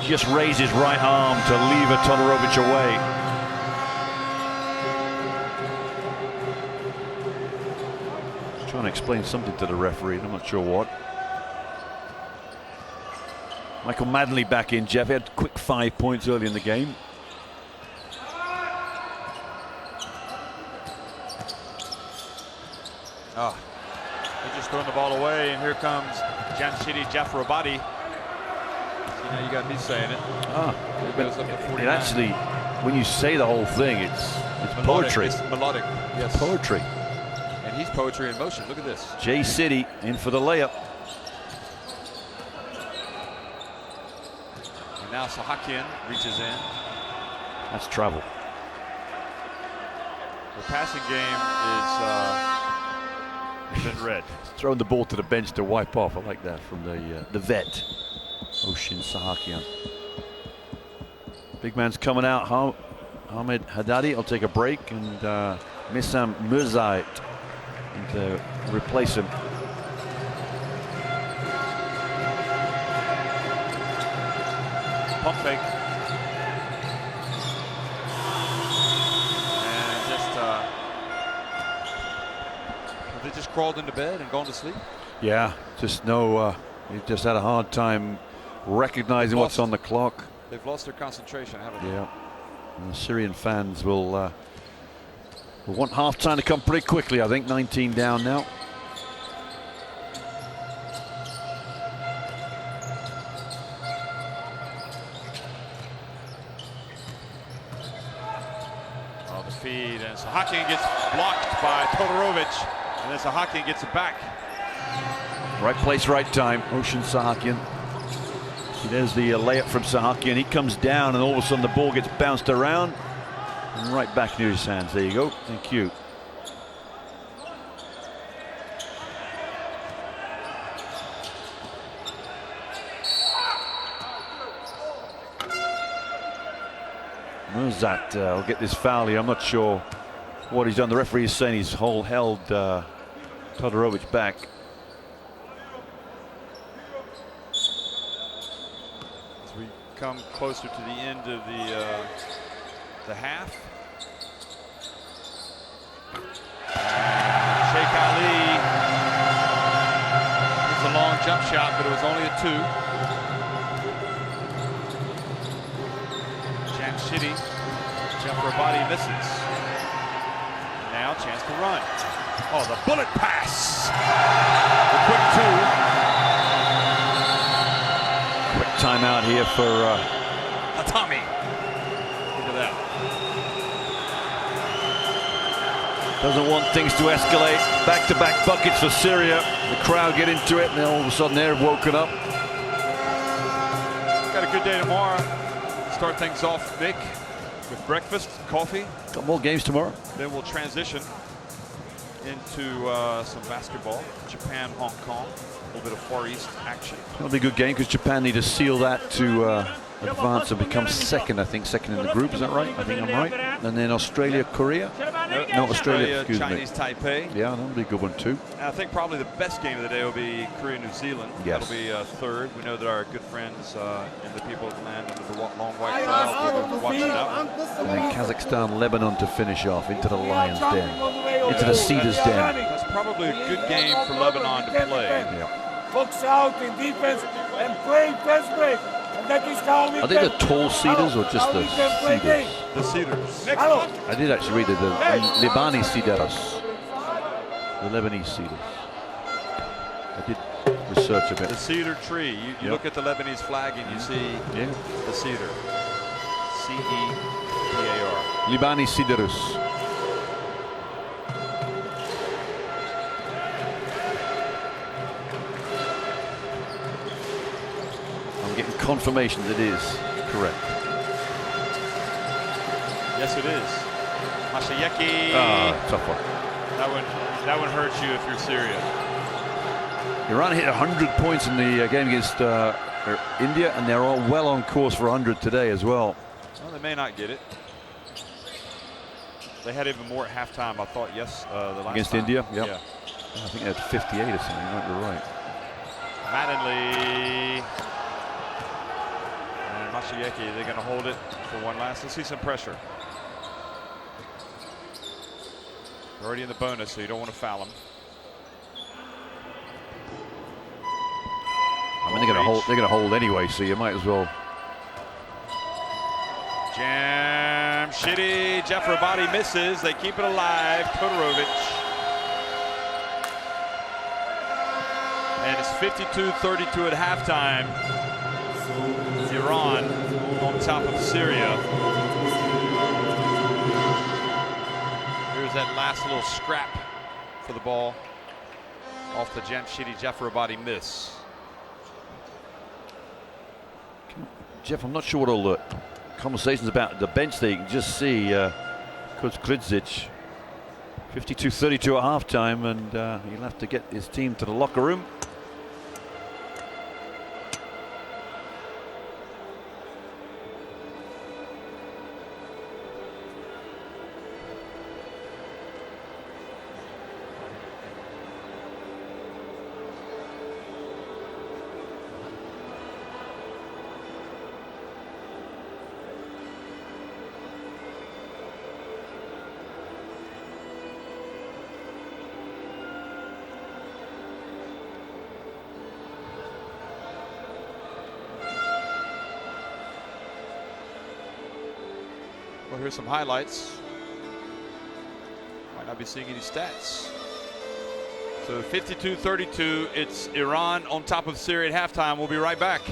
just raise his right arm to leave Todorovic away. trying to explain something to the referee. I'm not sure what. Michael Maddenley back in, Jeff. He had quick 5 points early in the game. They're just throwing the ball away, and here comes Jamshidi Jafarabadi. See, now you got me saying it. It goes up to 49. It actually, when you say the whole thing, it's poetry. It's melodic. Yes. Poetry. And he's poetry in motion. Look at this. J City in for the layup. And now Sahakian reaches in. That's travel. The passing game is been red. Throwing the ball to the bench to wipe off. I like that from the vet, Oshin Sahakian. Big man's coming out. Ahmed Haddadi will take a break, and Missam Murzait to replace him. Pump fake. And just have they just crawled into bed and gone to sleep? Yeah, just we've just had a hard time recognizing what's on the clock. They've lost their concentration, haven't they? Yeah. And the Syrian fans will want half-time to come pretty quickly, I think. 19 down now. Oh, the feed, and Sahakian gets blocked by Todorovic, and then Sahakian gets it back. Right place, right time. Oshin Sahakian. There's the layup from Sahakian. He comes down, and all of a sudden the ball gets bounced around and right back near his hands. There you go. Thank you. Murzat will get this foul here. I'm not sure what he's done. The referee is saying he's held Todorovic back. As we come closer to the end of the half. And Sheikh Ali hits a long jump shot, but it was only a 2. Jamshidi Jafarabadi misses. Now chance to run. Oh, the bullet pass. The quick 2. Quick timeout here for Hatami. Look at that. Doesn't want things to escalate. Back-to-back buckets for Syria. The crowd get into it, and then all of a sudden they're woken up. Got a good day tomorrow. Start things off, Nick, with breakfast, coffee. Got more games tomorrow. Then we'll transition into some basketball. Japan, Hong Kong. A little bit of Far East action. That'll be a good game because Japan need to seal that to advance and become second, I think. Second in the group, is that right? I think I'm right. And then Australia, Korea. No, Australia, excuse Chinese me. Taipei. Yeah, that'll be a good one too. And I think probably the best game of the day will be Korea, New Zealand. Yes. That'll be third. We know that our good friends in the people of the land under the long white cloud will be watching that one. And then Kazakhstan, Lebanon to finish off into the Lion's Den, into the Cedars Den. That's probably a good game for Lebanon to play. Yeah. Box out in defense and play fast break. And that is how we Are they the tall Cedars or just the Cedars? The Cedars. I did actually read the Libani Cedars. The Lebanese Cedars. I did research a bit. The cedar tree. You look at the Lebanese flag and you see the cedar. C-E-D-A-R. Libani Cedars. I'm getting confirmation that it is correct. Yes, it is. Mashayeki. Tough one. That one hurts you if you're Syria. Iran hit 100 points in the game against India, and they're all well on course for 100 today as well. Well, they may not get it. They had even more at halftime, I thought, the last Against time. India? Yep. Yeah. I think they had 58 or something. You might be right. Mattingly and Mashayeki, they're going to hold it for one last. Let's see some pressure. They're already in the bonus, so you don't want to foul them. mean, they're going to hold anyway, so you might as well. Jamshidi Jafrabadi misses. They keep it alive. Todorovic. And it's 52-32 at halftime. Iran on top of Syria. Here's that last little scrap for the ball off the Jamshidi Jafrabadi miss. Jeff, I'm not sure what all the conversations about the bench there. You can just see Coach Klidzic, 52-32 at halftime, and he'll have to get his team to the locker room. Well, here's some highlights. Might not be seeing any stats. So 52-32, it's Iran on top of Syria at halftime. We'll be right back.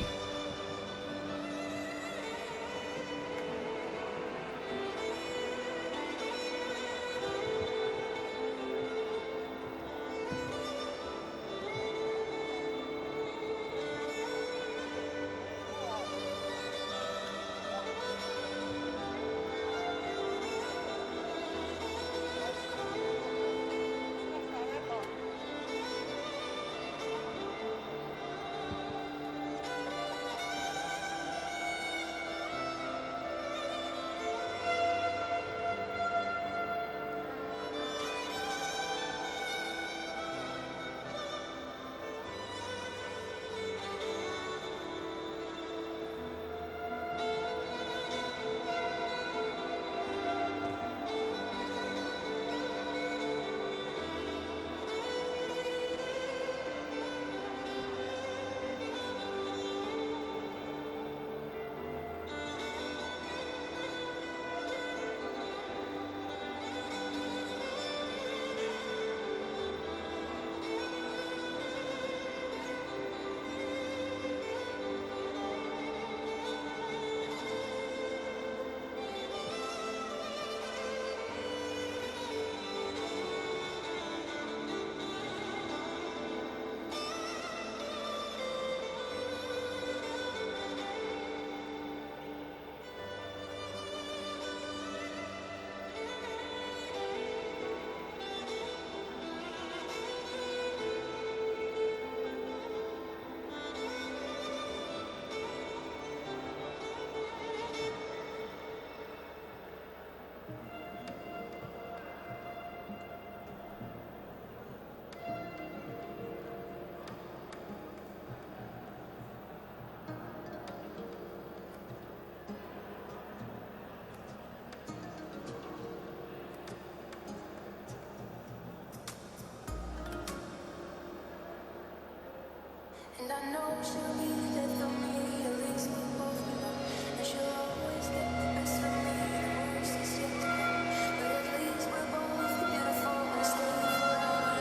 And I know she'll be there for me, at least we both know. And she'll always get the best of me, the worst is yet to come. But at least we're both beautiful and stay forever.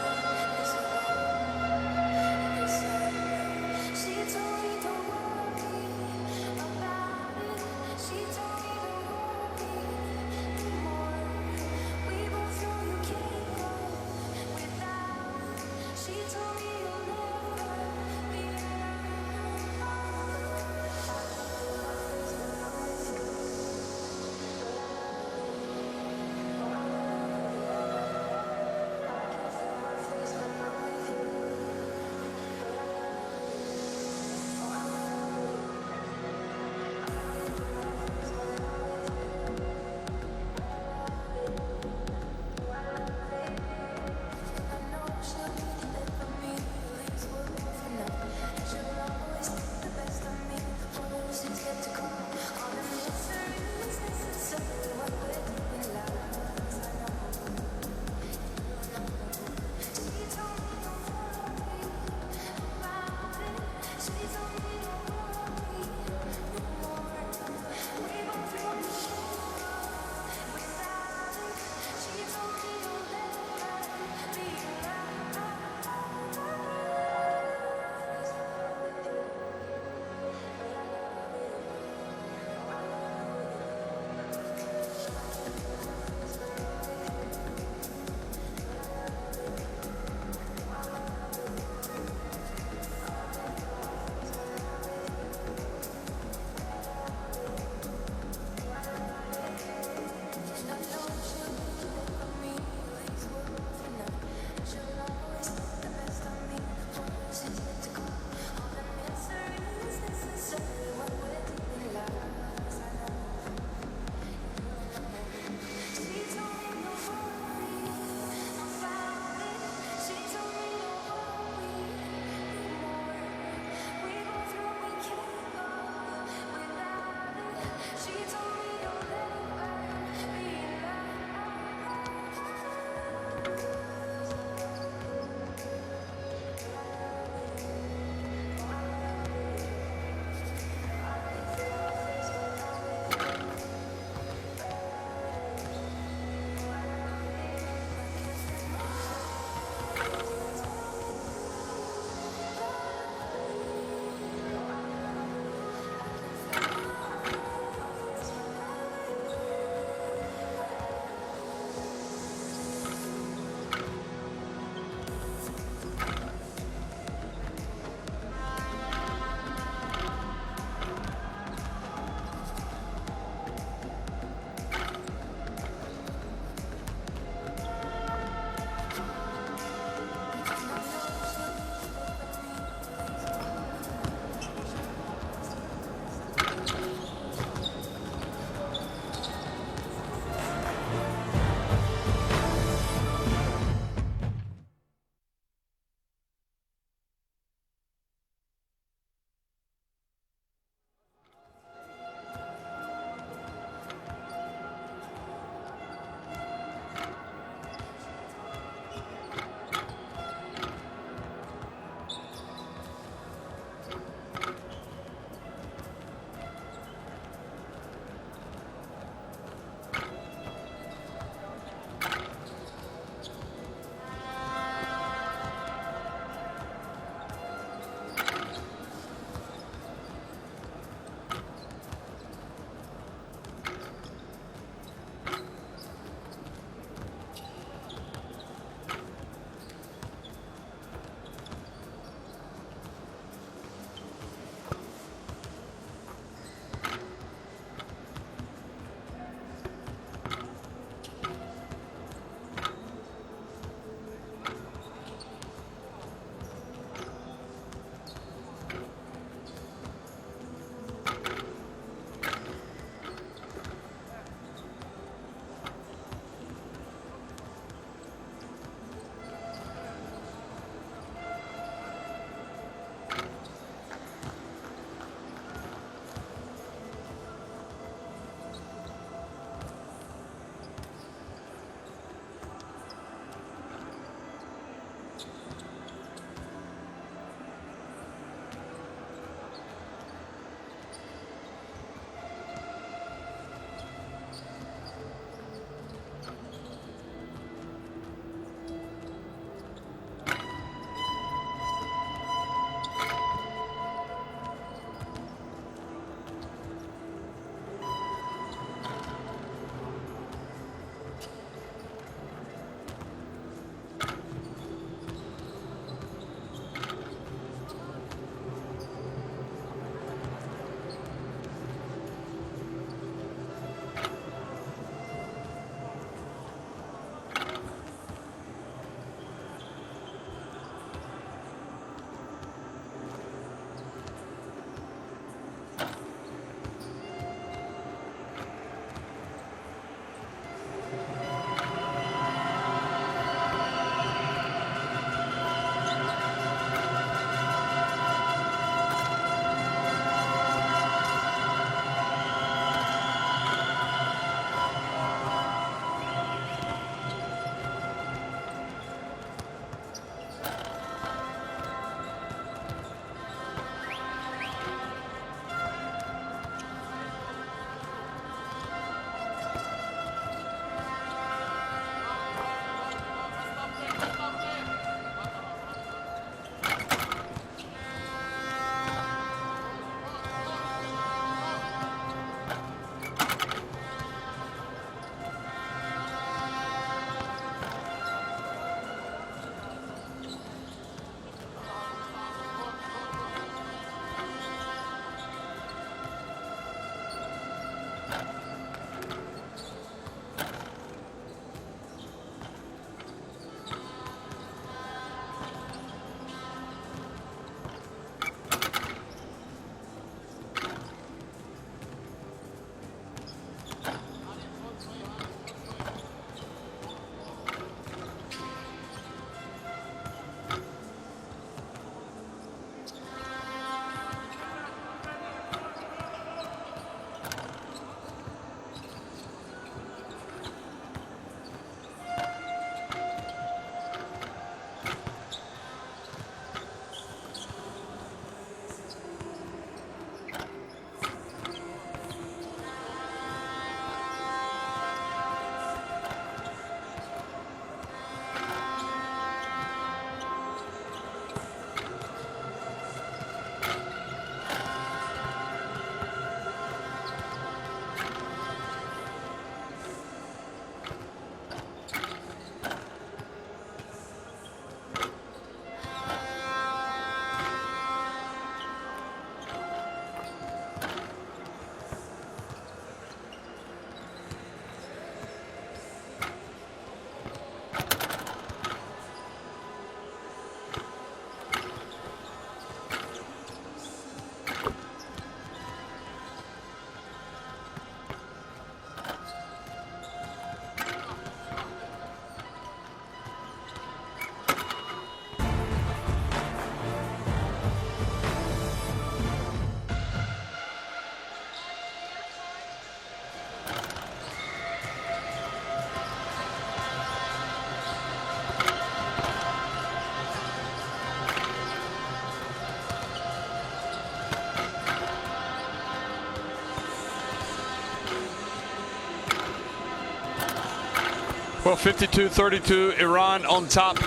Yes, I know. Yes, I know. She told me don't worry about it. She told me don't worry anymore. We both know you can't go without it. She told me you'll never be I know she'll be there for me. Well, 52-32, Iran on top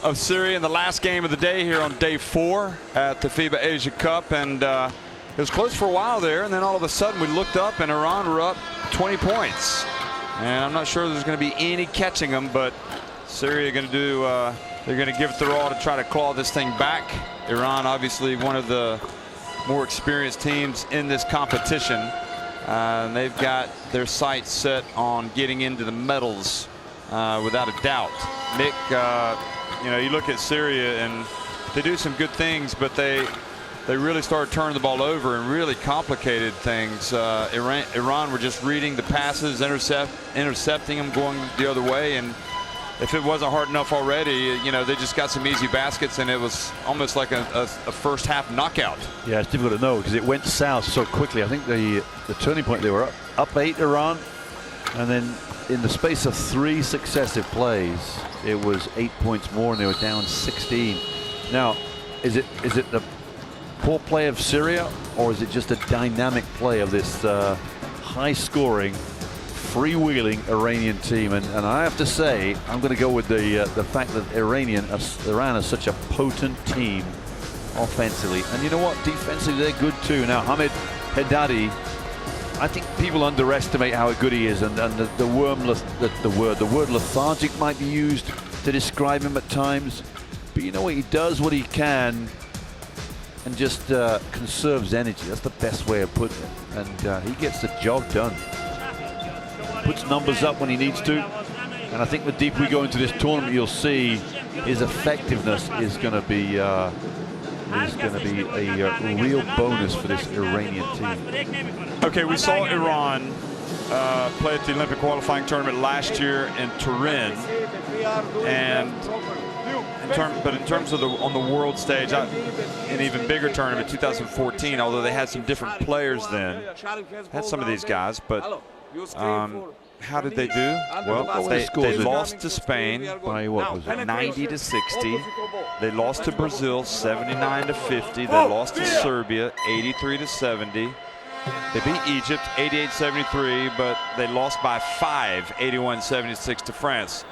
of Syria in the last game of the day here on day 4 at the FIBA Asia Cup. And it was close for a while there, and then all of a sudden we looked up and Iran were up 20 points. And I'm not sure there's going to be any catching them, but Syria going to do, they're going to give it their all to try to claw this thing back. Iran, obviously one of the more experienced teams in this competition. And they've got their sights set on getting into the medals without a doubt. Nick, you know, you look at Syria and they do some good things, but they really started turning the ball over and really complicated things. Iran were just reading the passes, intercepting them, going the other way, and if it wasn't hard enough already, you know, they just got some easy baskets, and it was almost like a first half knockout. Yeah, it's difficult to know because it went south so quickly. I think the turning point, they were up 8 Iran, and then in the space of 3 successive plays, it was 8 points more, and they were down 16. Now, is it the poor play of Syria, or is it just a dynamic play of this high-scoring, freewheeling Iranian team? And I have to say, I'm going to go with the fact that Iran is such a potent team offensively, and you know what, defensively they're good too. Now, Hamid Haddadi, I think people underestimate how good he is, and the word lethargic might be used to describe him at times. But you know what, he does what he can and just conserves energy. That's the best way of putting it. And he gets the job done. Puts numbers up when he needs to. And I think the deeper we go into this tournament, you'll see his effectiveness is going to be a real bonus for this Iranian team. Okay, we saw Iran play at the Olympic qualifying tournament last year in Turin, and in terms of on the world stage, an even bigger tournament, 2014. Although they had some different players then, had some of these guys, but how did they do? Well, they lost to Spain by what was it? 90-60. They lost to Brazil 79-50. They lost to Serbia 83-70. They beat Egypt 88-73, but they lost by 5, 81-76 to France.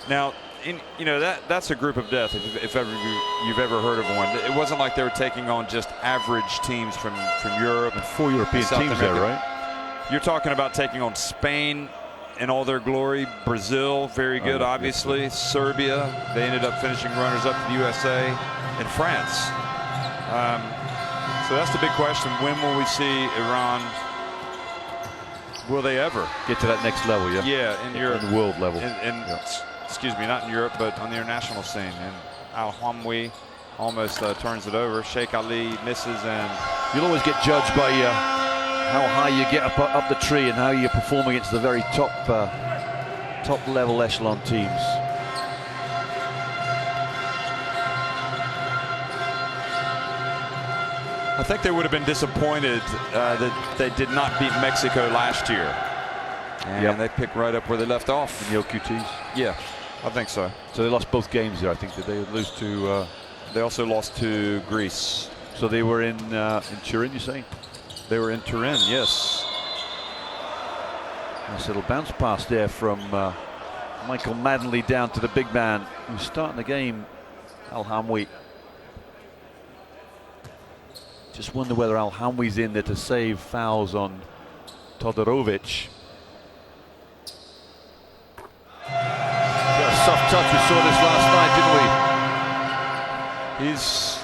Now, you know, that's a group of death if ever you've ever heard of one. It wasn't like they were taking on just average teams from Europe. And 4 European teams there, right? You're talking about taking on Spain in all their glory, Brazil, very good, obviously, Serbia, they ended up finishing runners-up to the USA, and France. So that's the big question. When will we see Iran will they ever get to that next level? Yeah. Yeah, in Europe, in world level. Excuse me, not in Europe, but on the international scene. And Al Hamwi almost turns it over. Sheikh Ali misses, and you'll always get judged by how high you get up the tree and how you perform against the very top level echelon teams. I think they would have been disappointed that they did not beat Mexico last year. And they picked right up where they left off. In the OQTs? Yeah, I think so. So they lost both games there, I think. Did they lose to... They also lost to Greece. So they were in Turin, you're saying? They were in Turin, yes. Nice little bounce pass there from Michael Maddenley down to the big man who's starting the game, Al Hamwi. Just wonder whether Al Hamwi's in there to save fouls on Todorovic. Got a soft touch, we saw this last night, didn't we? He's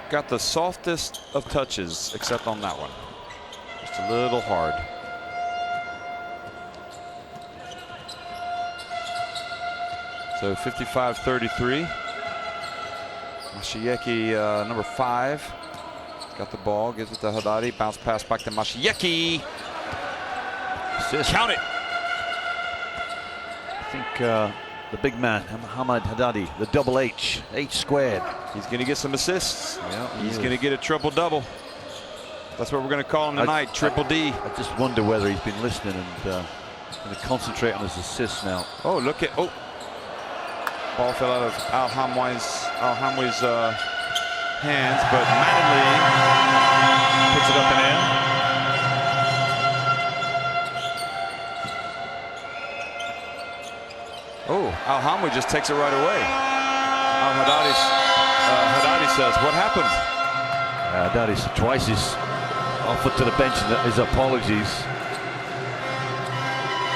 got the softest of touches, except on that one. Just a little hard. So 55-33. Mashieki, number 5. Got the ball, gives it to Haddadi. Bounce pass back to Mashieki. Count it. I think the big man, Mohamed Haddadi, the double H squared. He's going to get some assists. Yeah, he's going to get a triple-double. That's what we're going to call him tonight, Triple D. I just wonder whether he's been listening and going to concentrate on his assists now. Oh, look at, ball fell out of Al Hamwi's hands, but Maddenley puts it up and in. Oh, Al Hamwi just takes it right away. Haddadi says, what happened? Haddadi twice is offered to the bench and his apologies.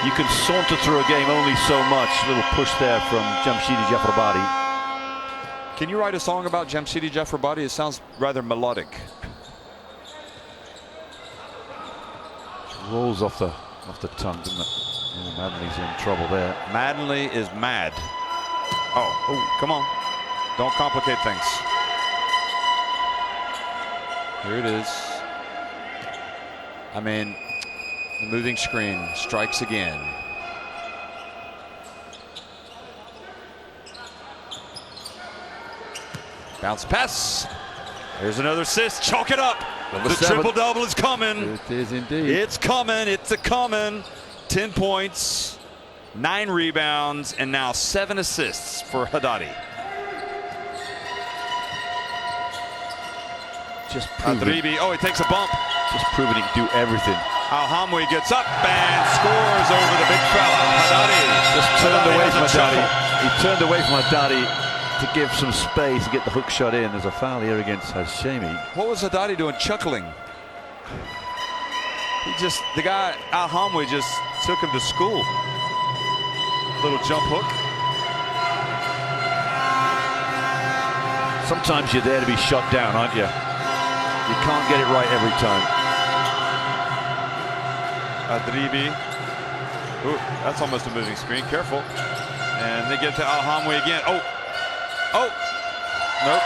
You can saunter through a game only so much. Little push there from Jamshidi Jafarabadi. Can you write a song about Jamshidi Jafarabadi? It sounds rather melodic. Rolls off the tongue, doesn't it? Yeah, Maddenley's in trouble there. Maddenley is mad. Oh, come on. Don't complicate things. Here it is. I mean, the moving screen strikes again. Bounce pass. There's another assist. Chalk it up. The triple-double is coming. It is indeed. It's coming. It's a-coming. 10 points, 9 rebounds, and now 7 assists for Haddadi. Just proving. Oh, he takes a bump. Just proving he can do everything. Al Hamwi gets up and scores over the big fella. Haddadi just turned away from Haddadi. He turned away from Haddadi to give some space to get the hook shot in. There's a foul here against Hashemi. What was Haddadi doing, chuckling? The guy, Al Hamwi, just took him to school. Little jump hook. Sometimes you're there to be shot down, aren't you? You can't get it right every time. Adribi. Ooh, that's almost a moving screen. Careful. And they get to Al Hamwi again. Oh. Nope.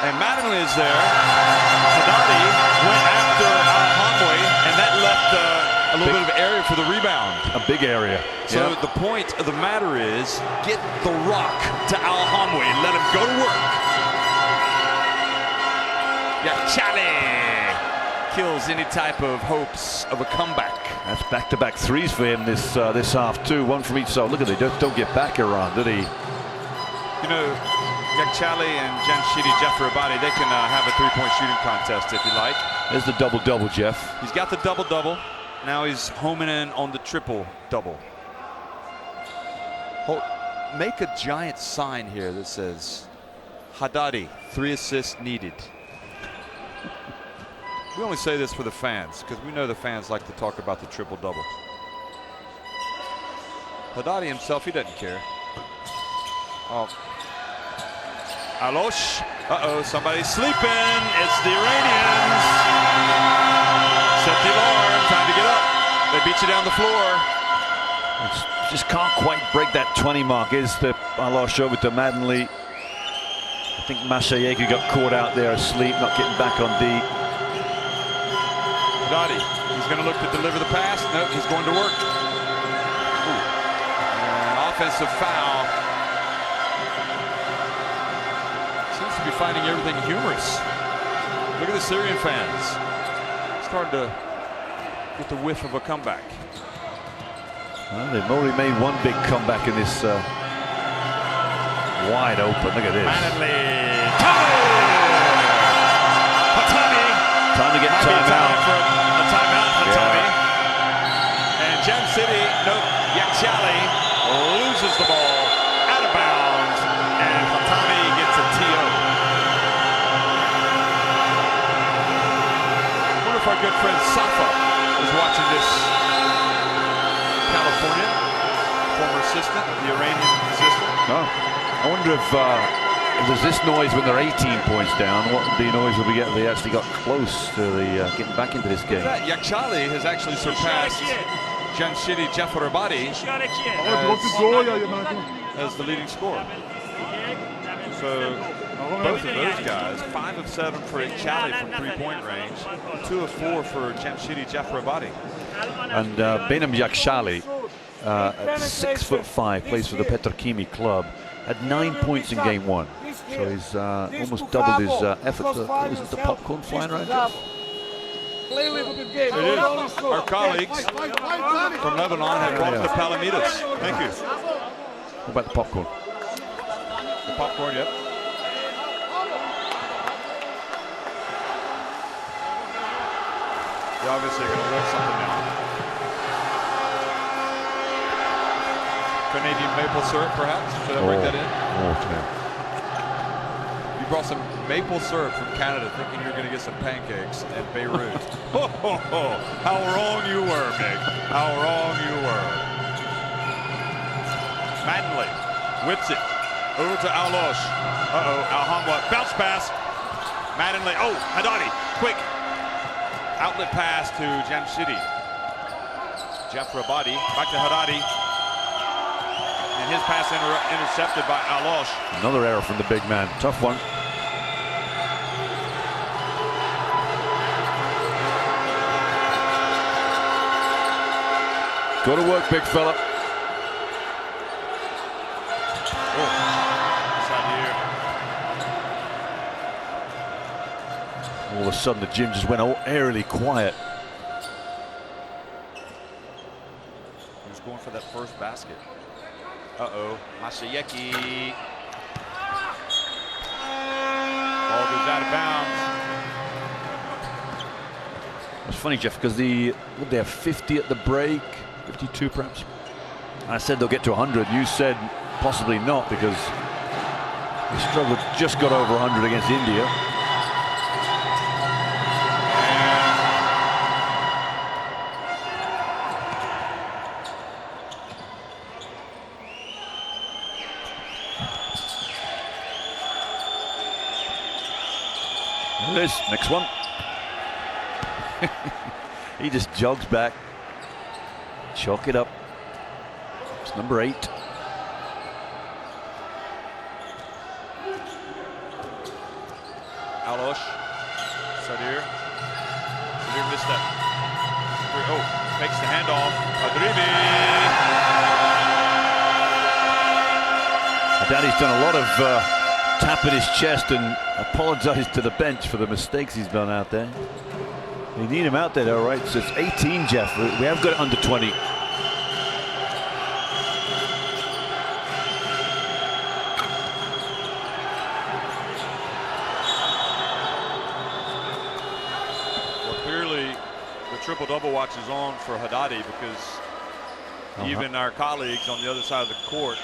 And Maddenley is there. Haddadi went after Al Hamwi, and that left a little bit of area for the rebound. A big area. So the point of the matter is, get the rock to Al Hamwi and let him go to work. Chale kills any type of hopes of a comeback. That's back-to-back threes for him this half too. One from each side. Look at they don't get back, Iran, did he? You know, Chale and Jamshidi Jafarabadi, they can have a three-point shooting contest if you like. There's the double-double, Jeff. He's got the double-double. Now he's homing in on the triple-double. Make a giant sign here that says, Haddadi, 3 assists needed. We only say this for the fans, because we know the fans like to talk about the triple-double. Haddadi himself, he doesn't care. Oh. Alosh. Somebody's sleeping. It's the Iranians. Set the alarm. Time to get up. They beat you down the floor. Just can't quite break that 20 mark. Is the Alosh over to Maddenley. I think Masayeki got caught out there asleep, not getting back on D. Haddadi, he's going to look to deliver the pass. No, he's going to work. An offensive foul. Seems to be finding everything humorous. Look at the Syrian fans. Starting to get the whiff of a comeback. Well, they've already made one big comeback in this wide open. Look at this. Hatami. Time to get timeout. For a timeout, Hatami. And Gem City, no, Yakshali loses the ball out of bounds, and Hatami gets a TO. I wonder if our good friend Safa is watching this. California, former assistant, the Iranian assistant. Oh, I wonder if there's this noise when they're 18 points down, what the noise will be if they actually got close to the getting back into this game. Yakshali has actually surpassed Jamshidi Jafarabadi as the leading scorer. So both of those guys, 5 of 7 for Yakshali from 3-point range, 2 of 4 for Jamshidi Jafarabadi. And Behnam Yakshali, at 6'5", plays for the Petrokimi club, had 9 points in game 1. So he's almost doubled his effort. Isn't the popcorn flying right now? It is. Our colleagues from Lebanon have brought the Palamitas. Thank you. What about the popcorn? The popcorn, yep. They're obviously going to want something now. Canadian maple syrup, perhaps? Should I bring that in? Okay. You brought some maple syrup from Canada thinking you're going to get some pancakes in Beirut. How wrong you were, Mick. How wrong you were. Maddenley whips it over to Alosh. Alhamwa. Bounce pass. Maddenley. Oh, Haddadi. Quick. Outlet pass to Jamshidi. Jafarabadi. Back to Haddadi. And his pass intercepted by Alosh. Another error from the big man. Tough one. Go to work, big fella. All of a sudden, the gym just went eerily quiet. He was going for that first basket. Masayeki. Ball goes out of bounds. It's funny, Jeff, because they have 50 at the break, 52 perhaps. I said they'll get to 100. You said possibly not because they struggled, just got over 100 against India. There it is, next one. He just jogs back. Chalk it up. It's number 8. Alosh. Sadir. Sadir missed that. Oh, makes the handoff. Adribi. Haddadi's done a lot of tap at his chest and apologized to the bench for the mistakes he's done out there. They need him out there, though, right? So it's 18, Jeff. We have got it under 20. Well, clearly, the triple-double watch is on for Haddadi because even our colleagues on the other side of the court.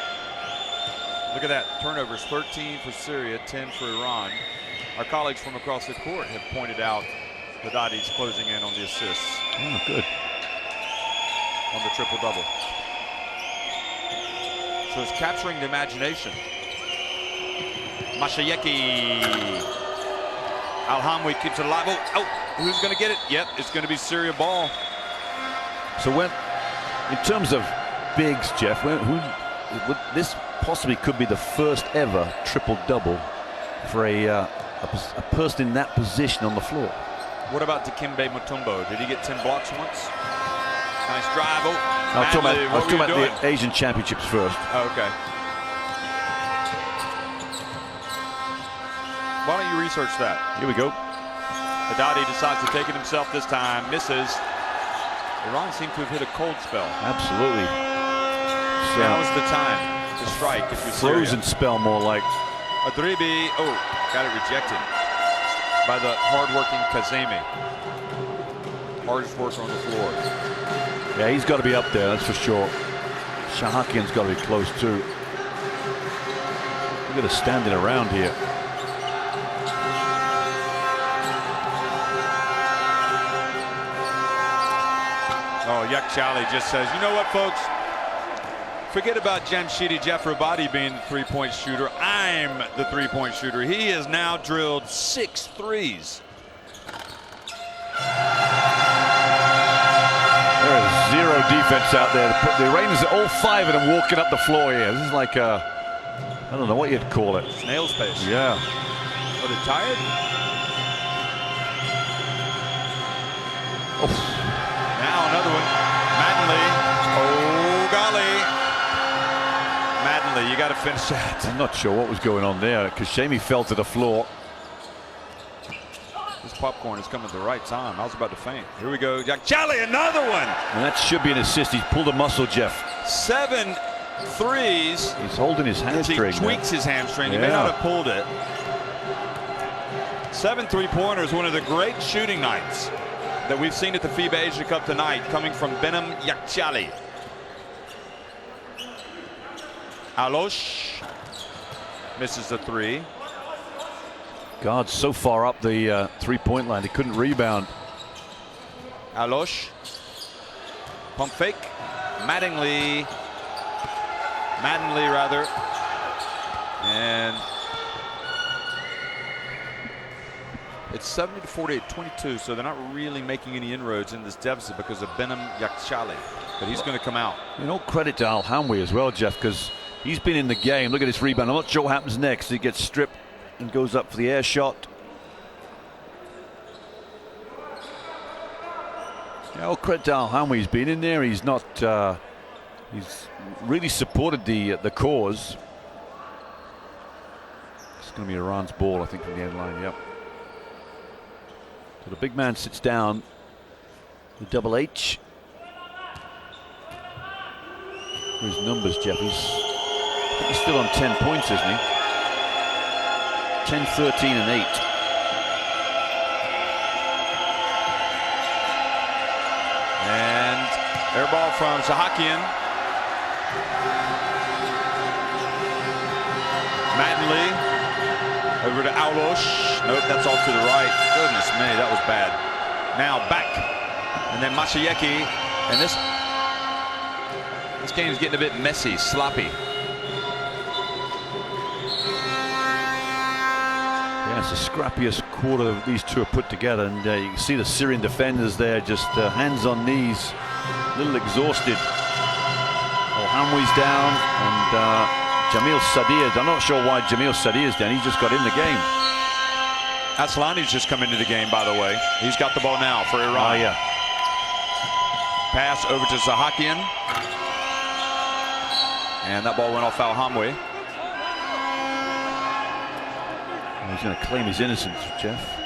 Look at that. Turnovers, 13 for Syria, 10 for Iran. Our colleagues from across the court have pointed out Haddadi's closing in on the assists. Oh, good. On the triple-double. So it's capturing the imagination. Masayeki. Alhamwi keeps it alive. Oh, who's going to get it? Yep, it's going to be Syria ball. So when, in terms of bigs, Jeff, this possibly could be the first ever triple-double for a person in that position on the floor. What about Dikembe Mutombo? Did he get 10 blocks once? Nice drive. Oh, I was talking about doing? the Asian Championships first. Oh, okay. Why don't you research that? Here we go. Haddadi decides to take it himself this time. Misses. Iran seemed to have hit a cold spell. Absolutely. So Now is the time to strike if you're frozen Syria. spell, more like. Adribi, oh, got it rejected by the hard-working Kazemi. Hardest worker on the floor. Yeah, he's got to be up there, that's for sure. Shahakian's got to be close too. Look at us standing around here. Oh, Yakhshali just says, you know what, folks? Forget about Jamshidi Jafrabadi being the three-point shooter. I'm the three-point shooter. He has now drilled 6 threes. There is zero defense out there. The Iranians are all 5 of them walking up the floor here. This is like a, I don't know what you'd call it. Snail's pace. Yeah. Are they tired? Oh. Now another one. Mattingly. Oh, golly. Mattingly, you got to finish that. I'm not sure what was going on there because Shamey fell to the floor. This popcorn is coming at the right time. I was about to faint. Here we go. Yakhshali, another one. And that should be an assist. He's pulled a muscle, Jeff. 7 threes. He's holding his hamstring. He tweaks his hamstring. He may Yeah. not have pulled it. 7 3-pointers, one of the great shooting nights that we've seen at the FIBA Asia Cup tonight, coming from Benim Yakhshali. Alosh misses the 3. Guard so far up the three-point line, he couldn't rebound. Alosh. Pump fake. Mattingly rather. And it's 70-48, 22, so they're not really making any inroads in this deficit because of Benim Yakhshali. But he's going to come out. You know, credit to Al Hamwi as well, Jeff, because he's been in the game. Look at this rebound. I'm not sure what happens next. He gets stripped and goes up for the air shot. Yeah, all credit to Al Hamwi. He's been in there. He's not. He's really supported the cause. It's going to be Iran's ball, I think, from the end line. Yep. So the big man sits down. The double H. His numbers, Jeff. I think he's still on 10 points, isn't he? 10, 13, and 8. And air ball from Shahakian. Mattingly over to Alosh. Nope, that's all to the right. Goodness me, that was bad. Now back. And then Masayeki. And this game's getting a bit messy, sloppy. Yeah, it's the scrappiest quarter that these two are put together, and you can see the Syrian defenders there, just hands on knees, a little exhausted. Hamwi's down, and Jamil Sadir. I'm not sure why Jamil Sadir's down. He just got in the game. Aslani's just come into the game, by the way. He's got the ball now for Iran. Oh, yeah. Pass over to Shahakian. And that ball went off Al Hamwi. He's going to claim his innocence, Jeff.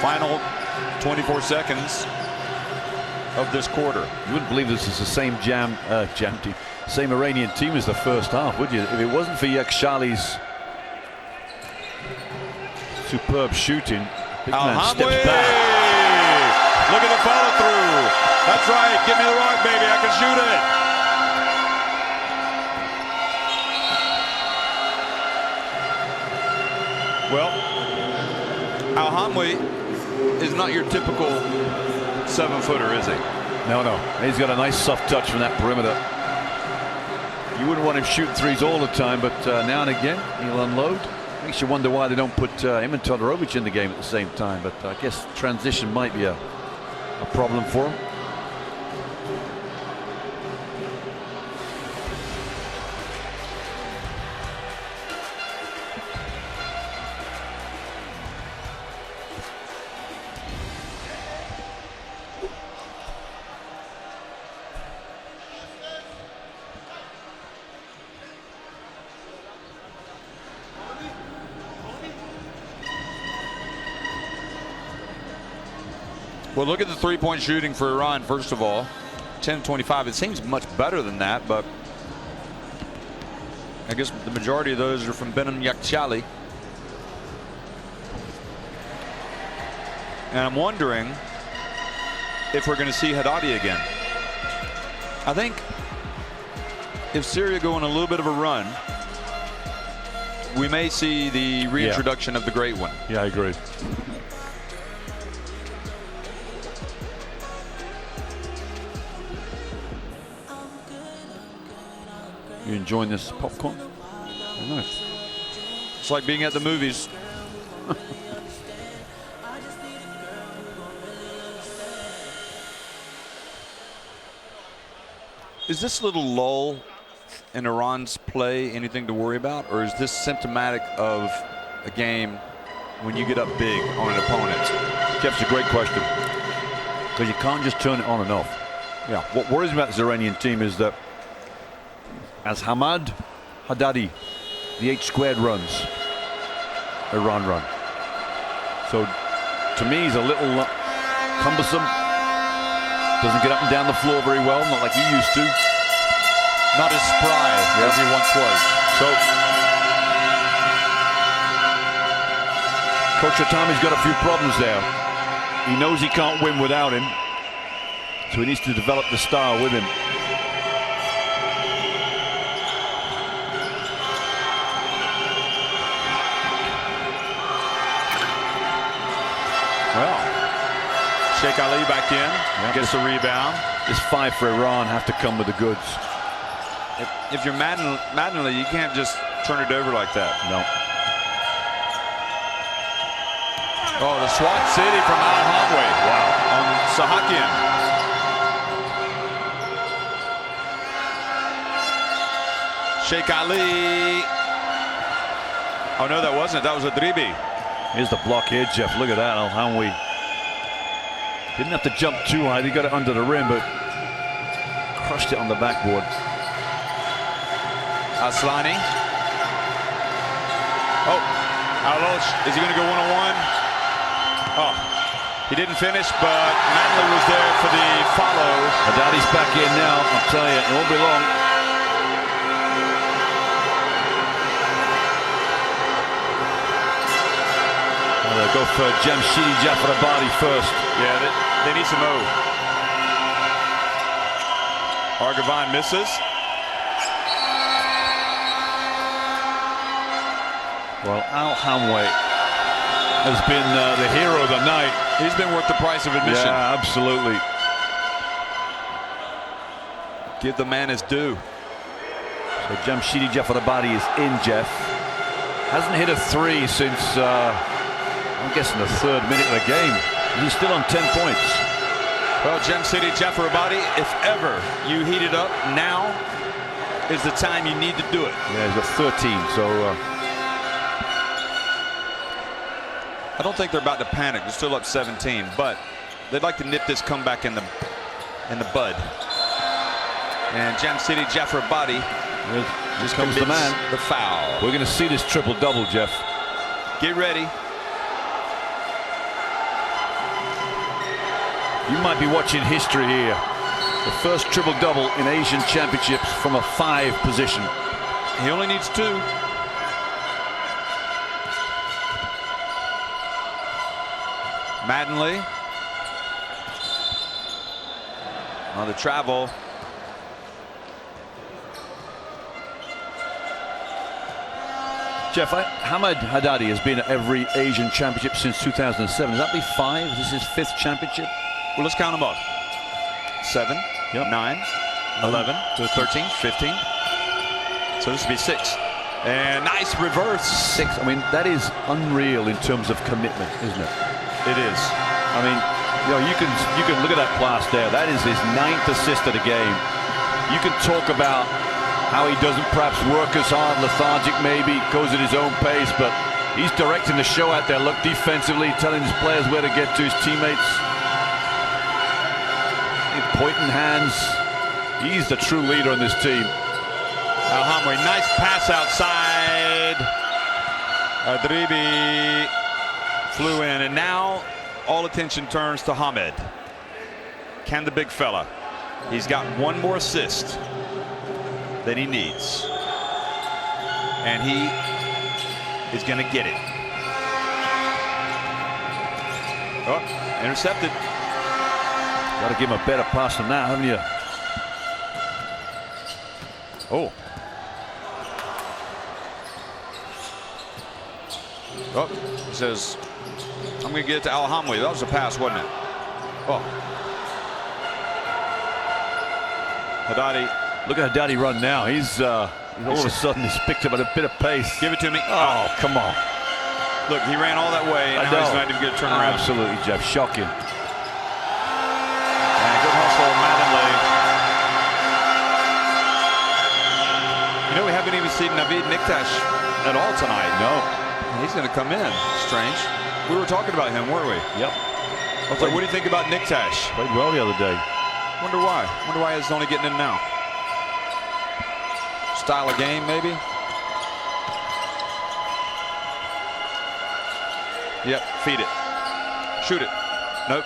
Final 24 seconds of this quarter. You wouldn't believe this is the same jam team, same Iranian team as the first half, would you? If it wasn't for Yakhshali's superb shooting, big man steps back. Look at the follow through. That's right. Give me the rock, baby. I can shoot it. Well, Al Hamwi is not your typical 7-footer, is he? No. He's got a nice soft touch from that perimeter. You wouldn't want him shooting threes all the time, but now and again he'll unload. Makes you wonder why they don't put him and Todorovic in the game at the same time. But I guess transition might be a problem for him. Well, look at the three-point shooting for Iran, first of all. 10-25. It seems much better than that, but I guess the majority of those are from Benim Yakchali. And I'm wondering if we're going to see Haddadi again. I think if Syria go on a little bit of a run, we may see the reintroduction of the great one. Yeah, I agree. You enjoying this popcorn? Oh, nice. It's like being at the movies. Is this little lull in Iran's play anything to worry about, or is this symptomatic of a game when you get up big on an opponent? Jeff's a great question, because you can't just turn it on and off. Yeah. What worries me about this Iranian team is that as Hamad Haddadi, the 8 squared runs, Iran run. So to me, he's a little cumbersome. Doesn't get up and down the floor very well, not like he used to. Not as spry as he once was. So Coach Atami's got a few problems there. He knows he can't win without him, so he needs to develop the style with him. Well, Sheikh Ali back in, gets a rebound. This 5 for Iran have to come with the goods. If you're Maddenly, you can't just turn it over like that. No. Oh, the SWAT City from Al Hamwe. Wow. On Sahakian. Sheikh Ali. Oh, no, that wasn't. That was a Dribi. Here's the block here, Jeff. Look at that. Al Hamwe didn't have to jump too high. He got it under the rim, but crushed it on the backboard. Aslani. Oh, Alosh, is he going to go one-on-one? Oh, he didn't finish, but Manley was there for the follow. Haddadi's back in now. I'll tell you, it won't be long. And they'll go for Jamshidi Jafarabadi first. Yeah, they need some O. Argavan misses. Well, Al Hamwe has been the hero of the night. He's been worth the price of admission. Yeah, absolutely. Give the man his due. So Jamshidi Jafarabadi is in, Jeff. Hasn't hit a 3 since, I'm guessing, the 3rd minute of the game. He's still on 10 points. Well, Jamshidi Jafarabadi, if ever you heat it up, now is the time you need to do it. Yeah, he's got 13, so... I don't think they're about to panic. They're still up 17, but they'd like to nip this comeback in the bud. And Jamshidi Jafarabadi just comes the man. The foul. We're going to see this triple-double, Jeff. Get ready. You might be watching history here. The first triple-double in Asian championships from a 5 position. He only needs 2. Mattingly on the travel. Jeff, Hamad Haddadi has been at every Asian championship since 2007. Does that be 5? Is this his 5th championship? Well, let's count them up. 7, 9, 11, 13, 15. So this would be 6. And nice reverse. 6. I mean, that is unreal in terms of commitment, isn't it? It is. I mean, you know, you can look at that pass there. That is his 9th assist of the game. You can talk about how he doesn't perhaps work as hard, lethargic maybe, goes at his own pace, but he's directing the show out there. Look defensively, telling his players where to get to, his teammates. Pointing hands. He's the true leader on this team. Al-Hamwi, nice pass outside. Adribi flew in, and now all attention turns to Hamed. Can the big fella? He's got one more assist that he needs, and he is going to get it. Oh, intercepted. Got to give him a better pass than that, haven't you? Oh. Oh, he says, I'm going to get it to Al-Hamwi. That was a pass, wasn't it? Oh. Haddadi. Look at Haddadi run now. He's all of a sudden he's picked up at a bit of pace. Give it to me. Oh, come on. Look, he ran all that way, and now he's not even going to turn around. Absolutely, Jeff. Shocking. And good hustle, Mattingly. You know, we haven't even seen Navid Niktash at all tonight. No. He's going to come in. Strange. We were talking about him, weren't we? Yep. I was like, what do you think about Niktash? Played well the other day. Wonder why. Wonder why he's only getting in now. Style of game, maybe? Yep, feed it. Shoot it. Nope.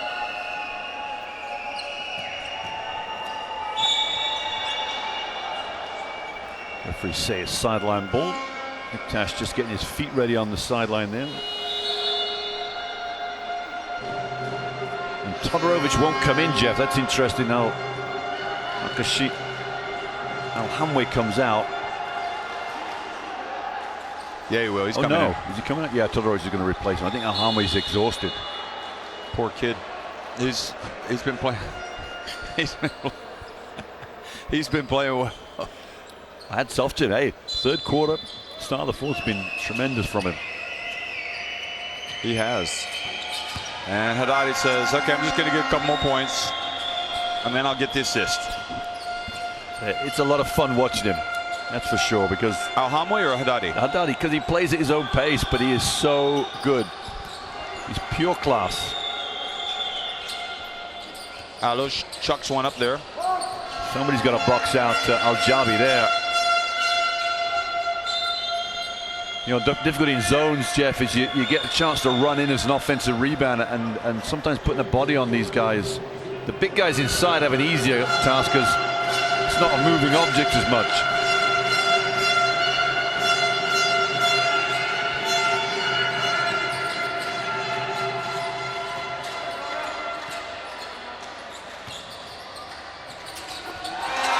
Referee say it's sideline ball. Niktash just getting his feet ready on the sideline there. And Todorovic won't come in, Jeff. That's interesting now. Al-Hamwi comes out. Yeah, he will. He's coming in. Is he coming out? Yeah, Todorovic is going to replace him. I think Al-Hamwi's exhausted. Poor kid. He's been playing. He's been playing well. Hats off to him. Hey, third quarter, start of the fourth has been tremendous from him. He has. And Haddadi says, okay, I'm just going to get a couple more points, and then I'll get the assist. It's a lot of fun watching him, that's for sure, because Al-Hamwi or Haddadi? Haddadi, because he plays at his own pace, but he is so good. He's pure class. Alosh chucks one up there. Somebody's got to box out Al-Jabi there. You know, difficulty in zones, Jeff, is you get a chance to run in as an offensive rebounder and sometimes putting a body on these guys. The big guys inside have an easier task because it's not a moving object as much.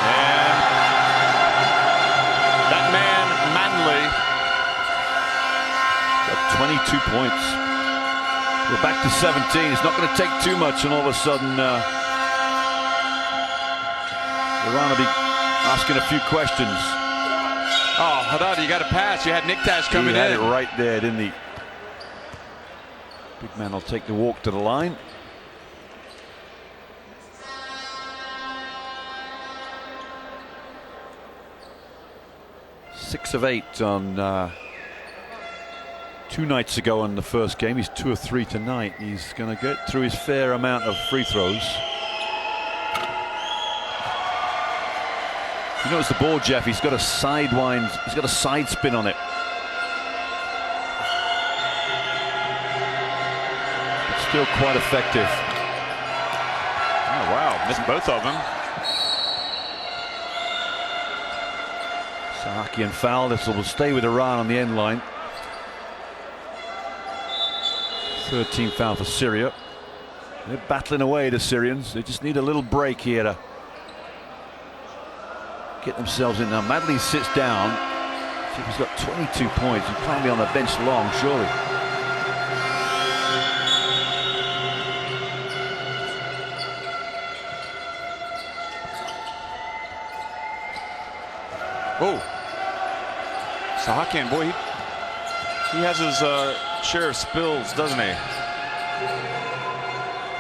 And that man, Manley, got 22 points. We're back to 17. It's not going to take too much, and all of a sudden, Iran will be asking a few questions. oh, Haddadi, you got to pass. You had Niktash coming He had in. it right there, didn't he? Big man will take the walk to the line. Six of 8 on 2 nights ago on the first game. He's 2 of 3 tonight. He's going to get through his fair amount of free throws. You notice the ball, Jeff, he's got a sidewind, he's got a side spin on it. It's still quite effective. Oh, wow. Missed both of them. Sahakian foul. This will stay with Iran on the end line. 13 foul for Syria. They're battling away, the Syrians. They just need a little break here to get themselves in. Now Madley sits down. He's got 22 points. He can't be on the bench long, surely. Oh, Sahakian, boy, he has his share of spills, doesn't he?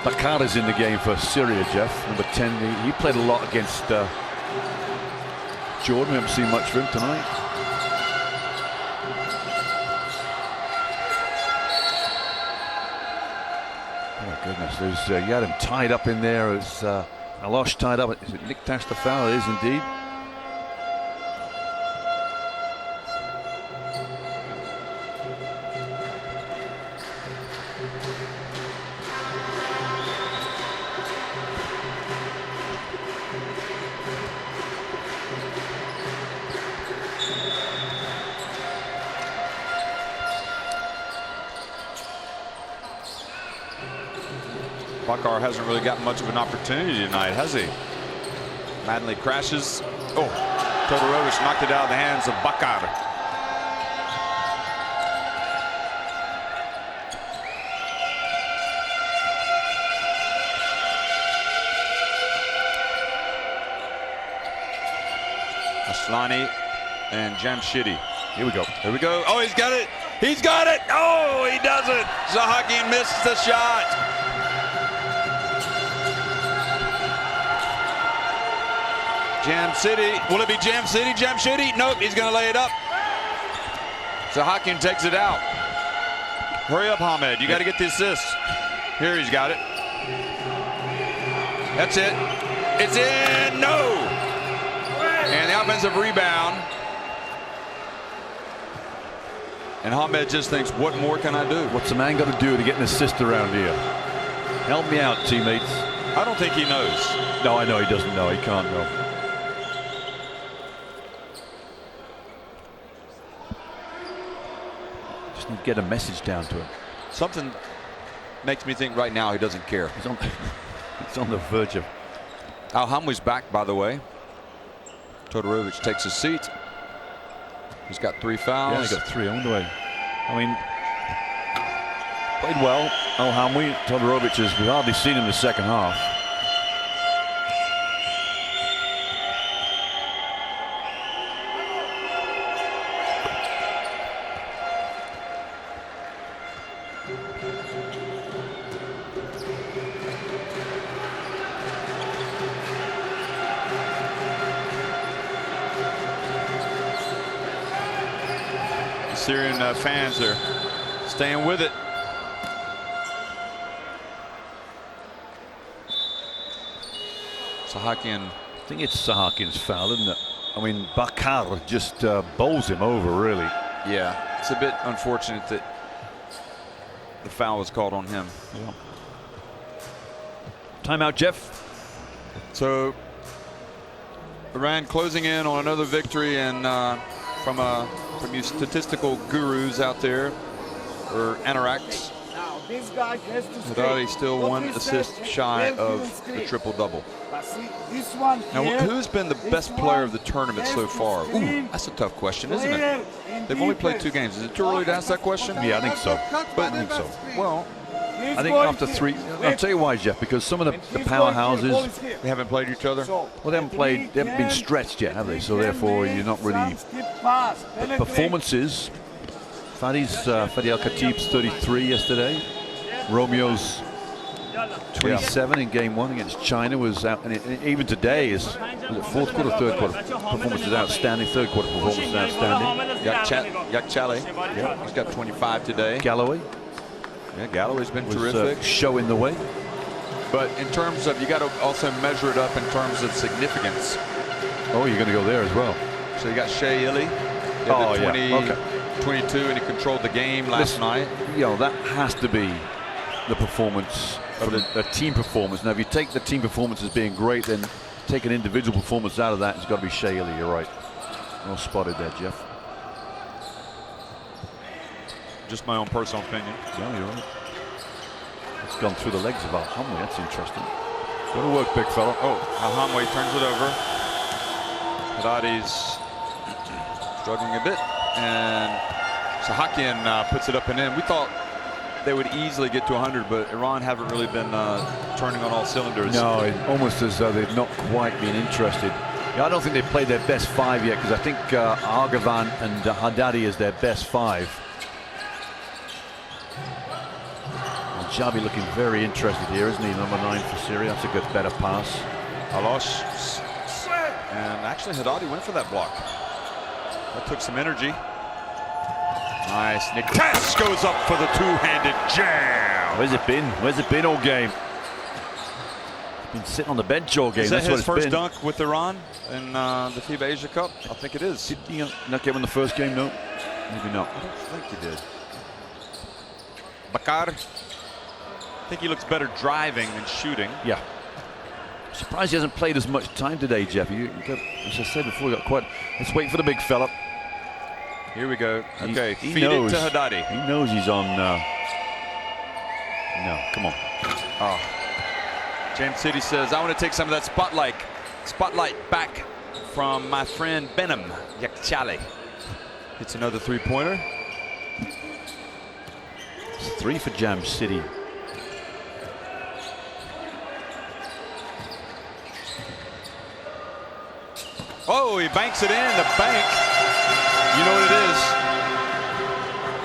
Bakar is in the game for Syria, Jeff. Number 10. He played a lot against Jordan. We haven't seen much of him tonight. Oh goodness, there's you had him tied up in there. As Alosh tied up. Is it Nick Tash the foul? It is indeed. Bakar hasn't really gotten much of an opportunity tonight, has he? Maddenly crashes. Oh, Todorovic knocked it out of the hands of Bakar. Aslani and Jamshidi. Here we go. Here we go. Oh, he's got it. He's got it. Oh, he does it. Sahakian missed the shot. Jamshidi. Will it be Jamshidi? Jamshidi? Nope, he's going to lay it up. Sahakian takes it out. Hurry up, Hamed. You got to get the assist. Here he's got it. That's it. It's in. No. And the offensive rebound. And Hamed just thinks, what more can I do? What's a man got to do to get an assist around here? Help me out, teammates. I don't think he knows. No, I know he doesn't know. He can't know. Just need to get a message down to him. Something makes me think right now he doesn't care. He's on the verge of. Alhamwi's back, by the way. Todorovic takes his seat. He's got 3 fouls. Yeah, he got 3 on the way. I mean, played well. Alhamwi. Todorovic has, we've hardly seen him in the second half. Syrian fans are staying with it. Sahakian. I think it's Sahakian's foul, isn't it? I mean, Bakar just bowls him over, really. Yeah, it's a bit unfortunate that the foul was called on him. Yeah. Timeout, Jeff. So Iran closing in on another victory, and from you statistical gurus out there, or anoraks, Now this guy has to Haddadi still What 1 he assist said, shy then of he will the scream. triple-double. But see, this one Now, here, who's been the this best player of the one tournament has so to far? Ooh, scream. that's a tough question, isn't it? Player in They've only played 2 defense. games. Is it too early to ask that question? Yeah, I think so. But I think so. Well, He's I think going after to- 3, I'll tell you why, Jeff, because some of the He's going to- ball powerhouses, is here. they haven't played each other. So, well, they haven't played, they haven't been stretched yet, have they? So therefore, you're not really. Performances. Fadi Al Khatib's 33 yesterday. Romeo's 27 in game 1 against China was out, and even today was it 4th quarter, 3rd quarter performance is outstanding. 3rd quarter performance is outstanding. Yakchale, yeah, he's got 25 today. Galloway Yeah, Galloway's been was terrific. showing the way. But in terms of, you got to also measure it up in terms of significance. Oh, you're going to go there as well. So you got Shea Illy. Oh, yeah. Okay. 22, and he controlled the game last night. You know, that has to be the performance of the team performance. Now, if you take the team performance as being great, then take an individual performance out of that, it's got to be Shea Illy. You're right. Well spotted there, Jeff. Just my own personal opinion. Yeah, you're right. It's gone through the legs of Alhamwi. That's interesting. Go to work, big fella. Oh, Alhamwi turns it over. Haddadi's struggling a bit, and Sahakian puts it up and in. We thought they would easily get to 100, but Iran haven't really been turning on all cylinders. No, almost as though they've not quite been interested. Yeah, I don't think they've played their best 5 yet, because I think Argavan and Haddadi is their best 5. Well, Jabi looking very interested here, isn't he? Number 9 for Syria. That's a good, better pass. Alosh. And actually, Haddadi went for that block. That took some energy. Nice. Niktas goes up for the two-handed jam. Where's it been? Where's it been all game? Been sitting on the bench all game. Is that That's his what it's first been. dunk with Iran in the FIBA Asia Cup? I think it is. Did he not get him in the first game? No, maybe not. I don't think he did. Bakar. I think he looks better driving than shooting. Yeah. Surprised he hasn't played as much time today, Jeff. You got, as I said before, you got quite. Let's wait for the big fella. Here we go. Okay, He feed knows. it to Haddadi. He knows he's on. No, come on. Oh. James City says, I want to take some of that spotlight back from my friend Benham Yakchali. Hits another three-pointer. It's 3 for Jam City. Oh, he banks it in the bank. You know what it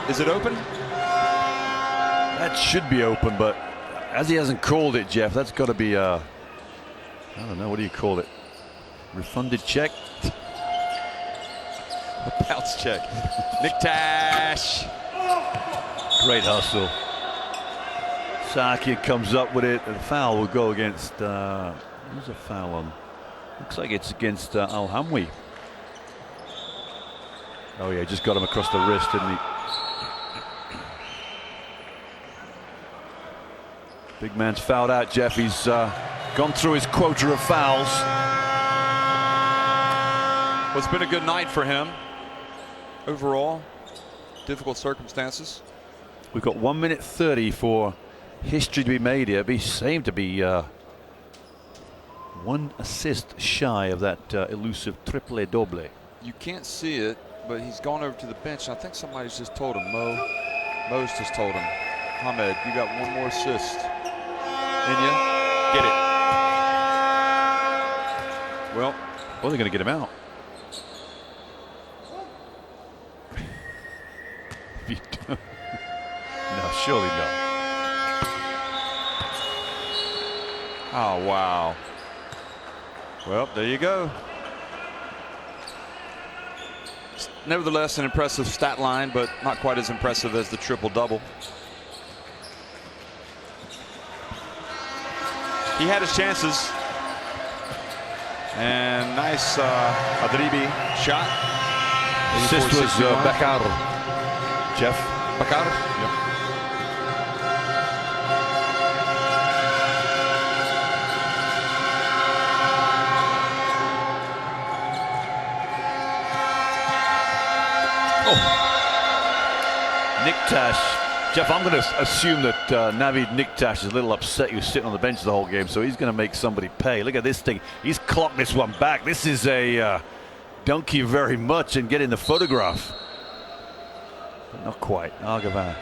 is? Is it open? That should be open, but as he hasn't called it, Jeff, that's got to be I don't know, what do you call it? Refunded check? A bounce check. Niktas. Great hustle. Sakia comes up with it, and the foul will go against. Who's a foul on? Looks like it's against Al Hamwi. Oh yeah, just got him across the wrist, didn't he? Big man's fouled out, Jeff. He's gone through his quota of fouls. Well, it's been a good night for him. Overall, difficult circumstances. We've got 1 minute 30 for history to be made here. Be same to be 1 assist shy of that elusive triple double. You can't see it, but he's gone over to the bench. I think somebody's just told him, Mo's just told him, Hamed, you got 1 more assist in you. Get it. Well, they're going to get him out. If you don't. No, surely not. oh, wow. Well, there you go. Nevertheless, an impressive stat line, but not quite as impressive as the triple-double. He had his chances. And nice Adribi shot. Assist was Bakar. Jeff. Bakar? Yep. Niktas. Jeff, I'm going to assume that Navid Niktas is a little upset he was sitting on the bench the whole game, so he's going to make somebody pay. Look at this thing. He's clocked this one back. This is a dunk you very much and get in the photograph. But not quite. Argavan.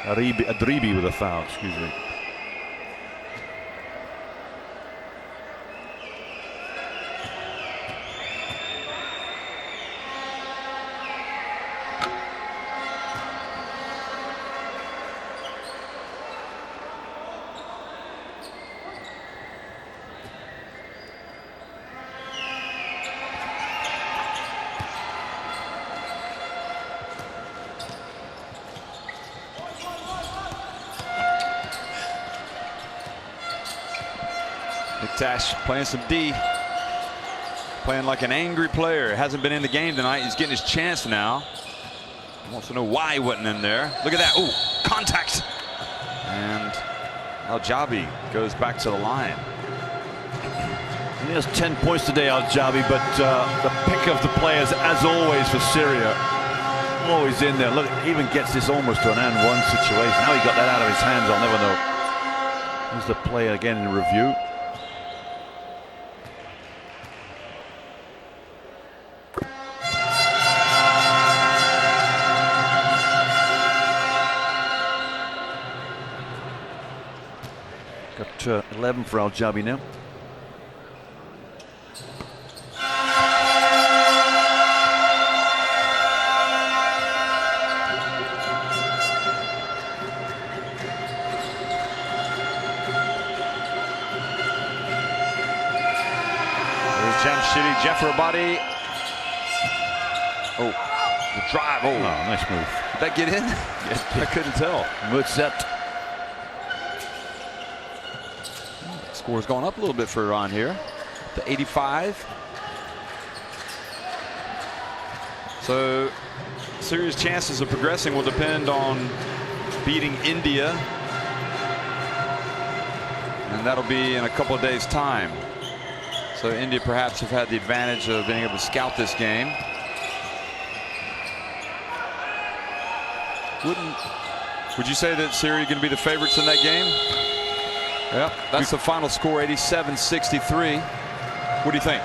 Adribi with a foul, excuse me. Niktas playing some D. Playing like an angry player. Hasn't been in the game tonight. He's getting his chance now. He wants to know why he wasn't in there. Look at that. Oh, contact. And Al-Jabi goes back to the line. He has 10 points today, Al-Jabi, but the pick of the players, as always, for Syria. Always in there. Look, even gets this almost to an and one situation. How he got that out of his hands, I'll never know. Here's the play again in review. Got 11 for Al-Jabi now. Jafar Abadi. Oh, the drive. Oh, nice move. Did that get in? I couldn't tell. Mutzet. Score's gone up a little bit for Iran here to 85. So Syria's chances of progressing will depend on beating India, and that'll be in a couple of days' time. So India perhaps have had the advantage of being able to scout this game. Would you say that Syria are going to be the favorites in that game? Yeah, that's the final score, 87-63. What do you think?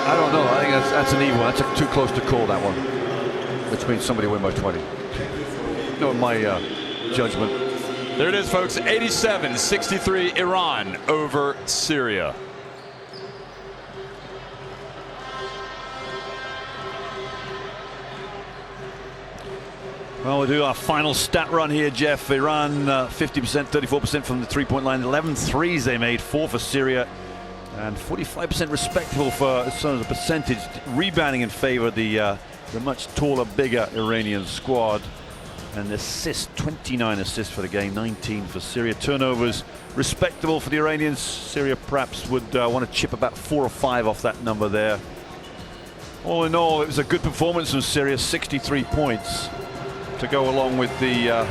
I don't know. I think that's an even one. That's too close to call, that one. Which means somebody win by 20. No, my judgment. There it is, folks. 87-63 Iran over Syria. Well, we'll do our final stat run here, Jeff. Iran 50%, 34% from the three-point line. 11 threes they made, 4 for Syria. And 45% respectable for sort of the percentage. Rebounding in favor of the much taller, bigger Iranian squad. And assists, 29 assists for the game, 19 for Syria. Turnovers respectable for the Iranians. Syria perhaps would want to chip about 4 or 5 off that number there. All in all, it was a good performance from Syria, 63 points to go along with the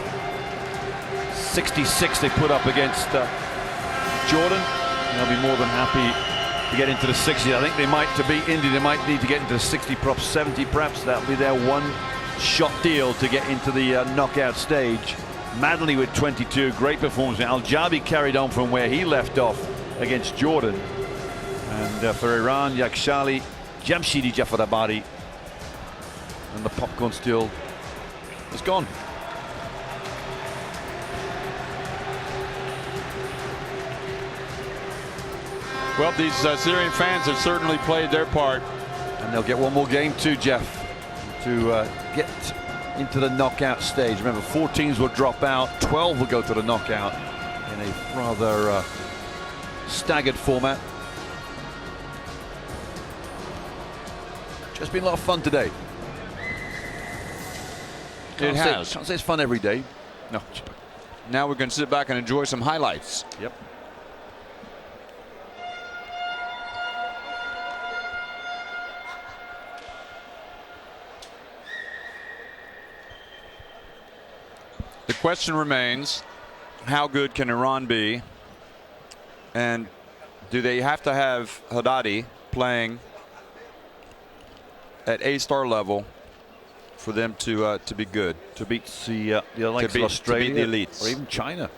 66 they put up against Jordan. They'll be more than happy to get into the 60s. I think they might, to beat India, they might need to get into the 60, perhaps 70, perhaps. That'll be their one-shot deal to get into the knockout stage. Madley with 22, great performance. Al-Jabi carried on from where he left off against Jordan. And for Iran, Yakshali, Jamshidi Jafarabadi, and the popcorn still is gone. Well, these Syrian fans have certainly played their part. And they'll get one more game too, Jeff, to get into the knockout stage. Remember, 4 teams will drop out, 12 will go to the knockout in a rather staggered format. Just been a lot of fun today. It has. Can't say it's fun every day. No. Now we're going to sit back and enjoy some highlights. Yep. The question remains, how good can Iran be? And do they have to have Haddadi playing at A-star level for them to be good? To beat the likes of Australia, to beat the elites, or even China,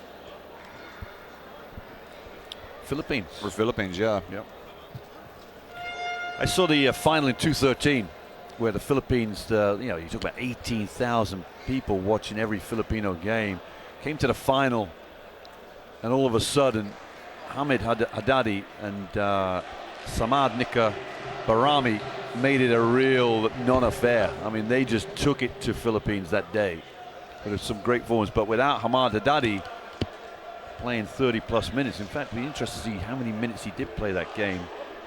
Philippines. Or Philippines, yeah. Yep. I saw the final in 2013, where the Philippines, you talk about 18,000 people watching every Filipino game, came to the final, and all of a sudden, Hamid Haddadi and Samad Nika Barami made it a real non-affair. I mean, they just took it to Philippines that day. There was some great performance, but without Hamad Haddadi playing 30-plus minutes, in fact, it'd be interesting to see how many minutes he did play that game.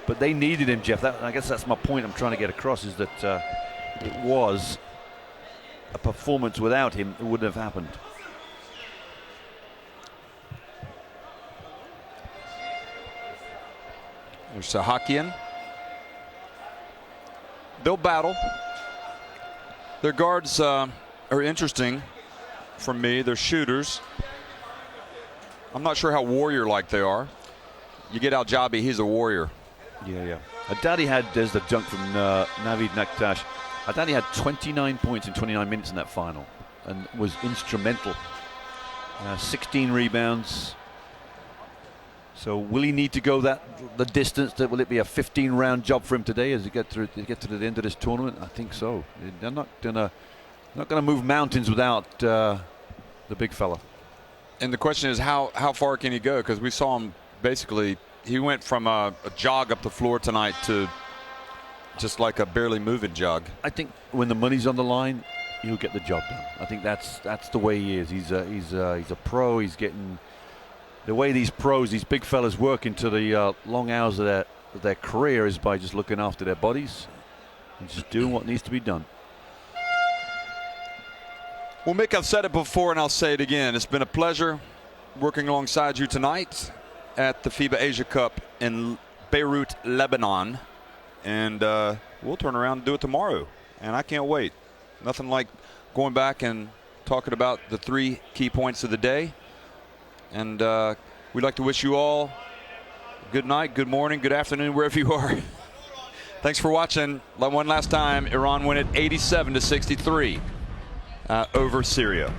But they needed him, Jeff. I guess that's my point I'm trying to get across, is that it was a performance without him, it wouldn't have happened. There's Sahakian. They'll battle. Their guards are interesting for me. They're shooters. I'm not sure how warrior-like they are. You get Al-Jabi, he's a warrior. Yeah. Haddadi had, there's the dunk from Navid Naktash. Haddadi had 29 points in 29 minutes in that final and was instrumental. 16 rebounds. So will he need to go the distance? Will it be a 15-round job for him today as he get to the end of this tournament? I think so. They're not gonna move mountains without the big fella. And the question is, how far can he go? Because we saw him basically, he went from a jog up the floor tonight to just like a barely moving jog. I think when the money's on the line, he'll get the job done. I think that's the way he is. He's a pro. He's getting The way these pros, these big fellas, work into the long hours of their career is by just looking after their bodies and just doing what needs to be done. Well, Mick, I've said it before and I'll say it again. It's been a pleasure working alongside you tonight at the FIBA Asia Cup in Beirut, Lebanon. And we'll turn around and do it tomorrow. And I can't wait. Nothing like going back and talking about the 3 key points of the day. And we'd like to wish you all good night, good morning, good afternoon, wherever you are. Thanks for watching. One last time, Iran win it 87-63 over Syria.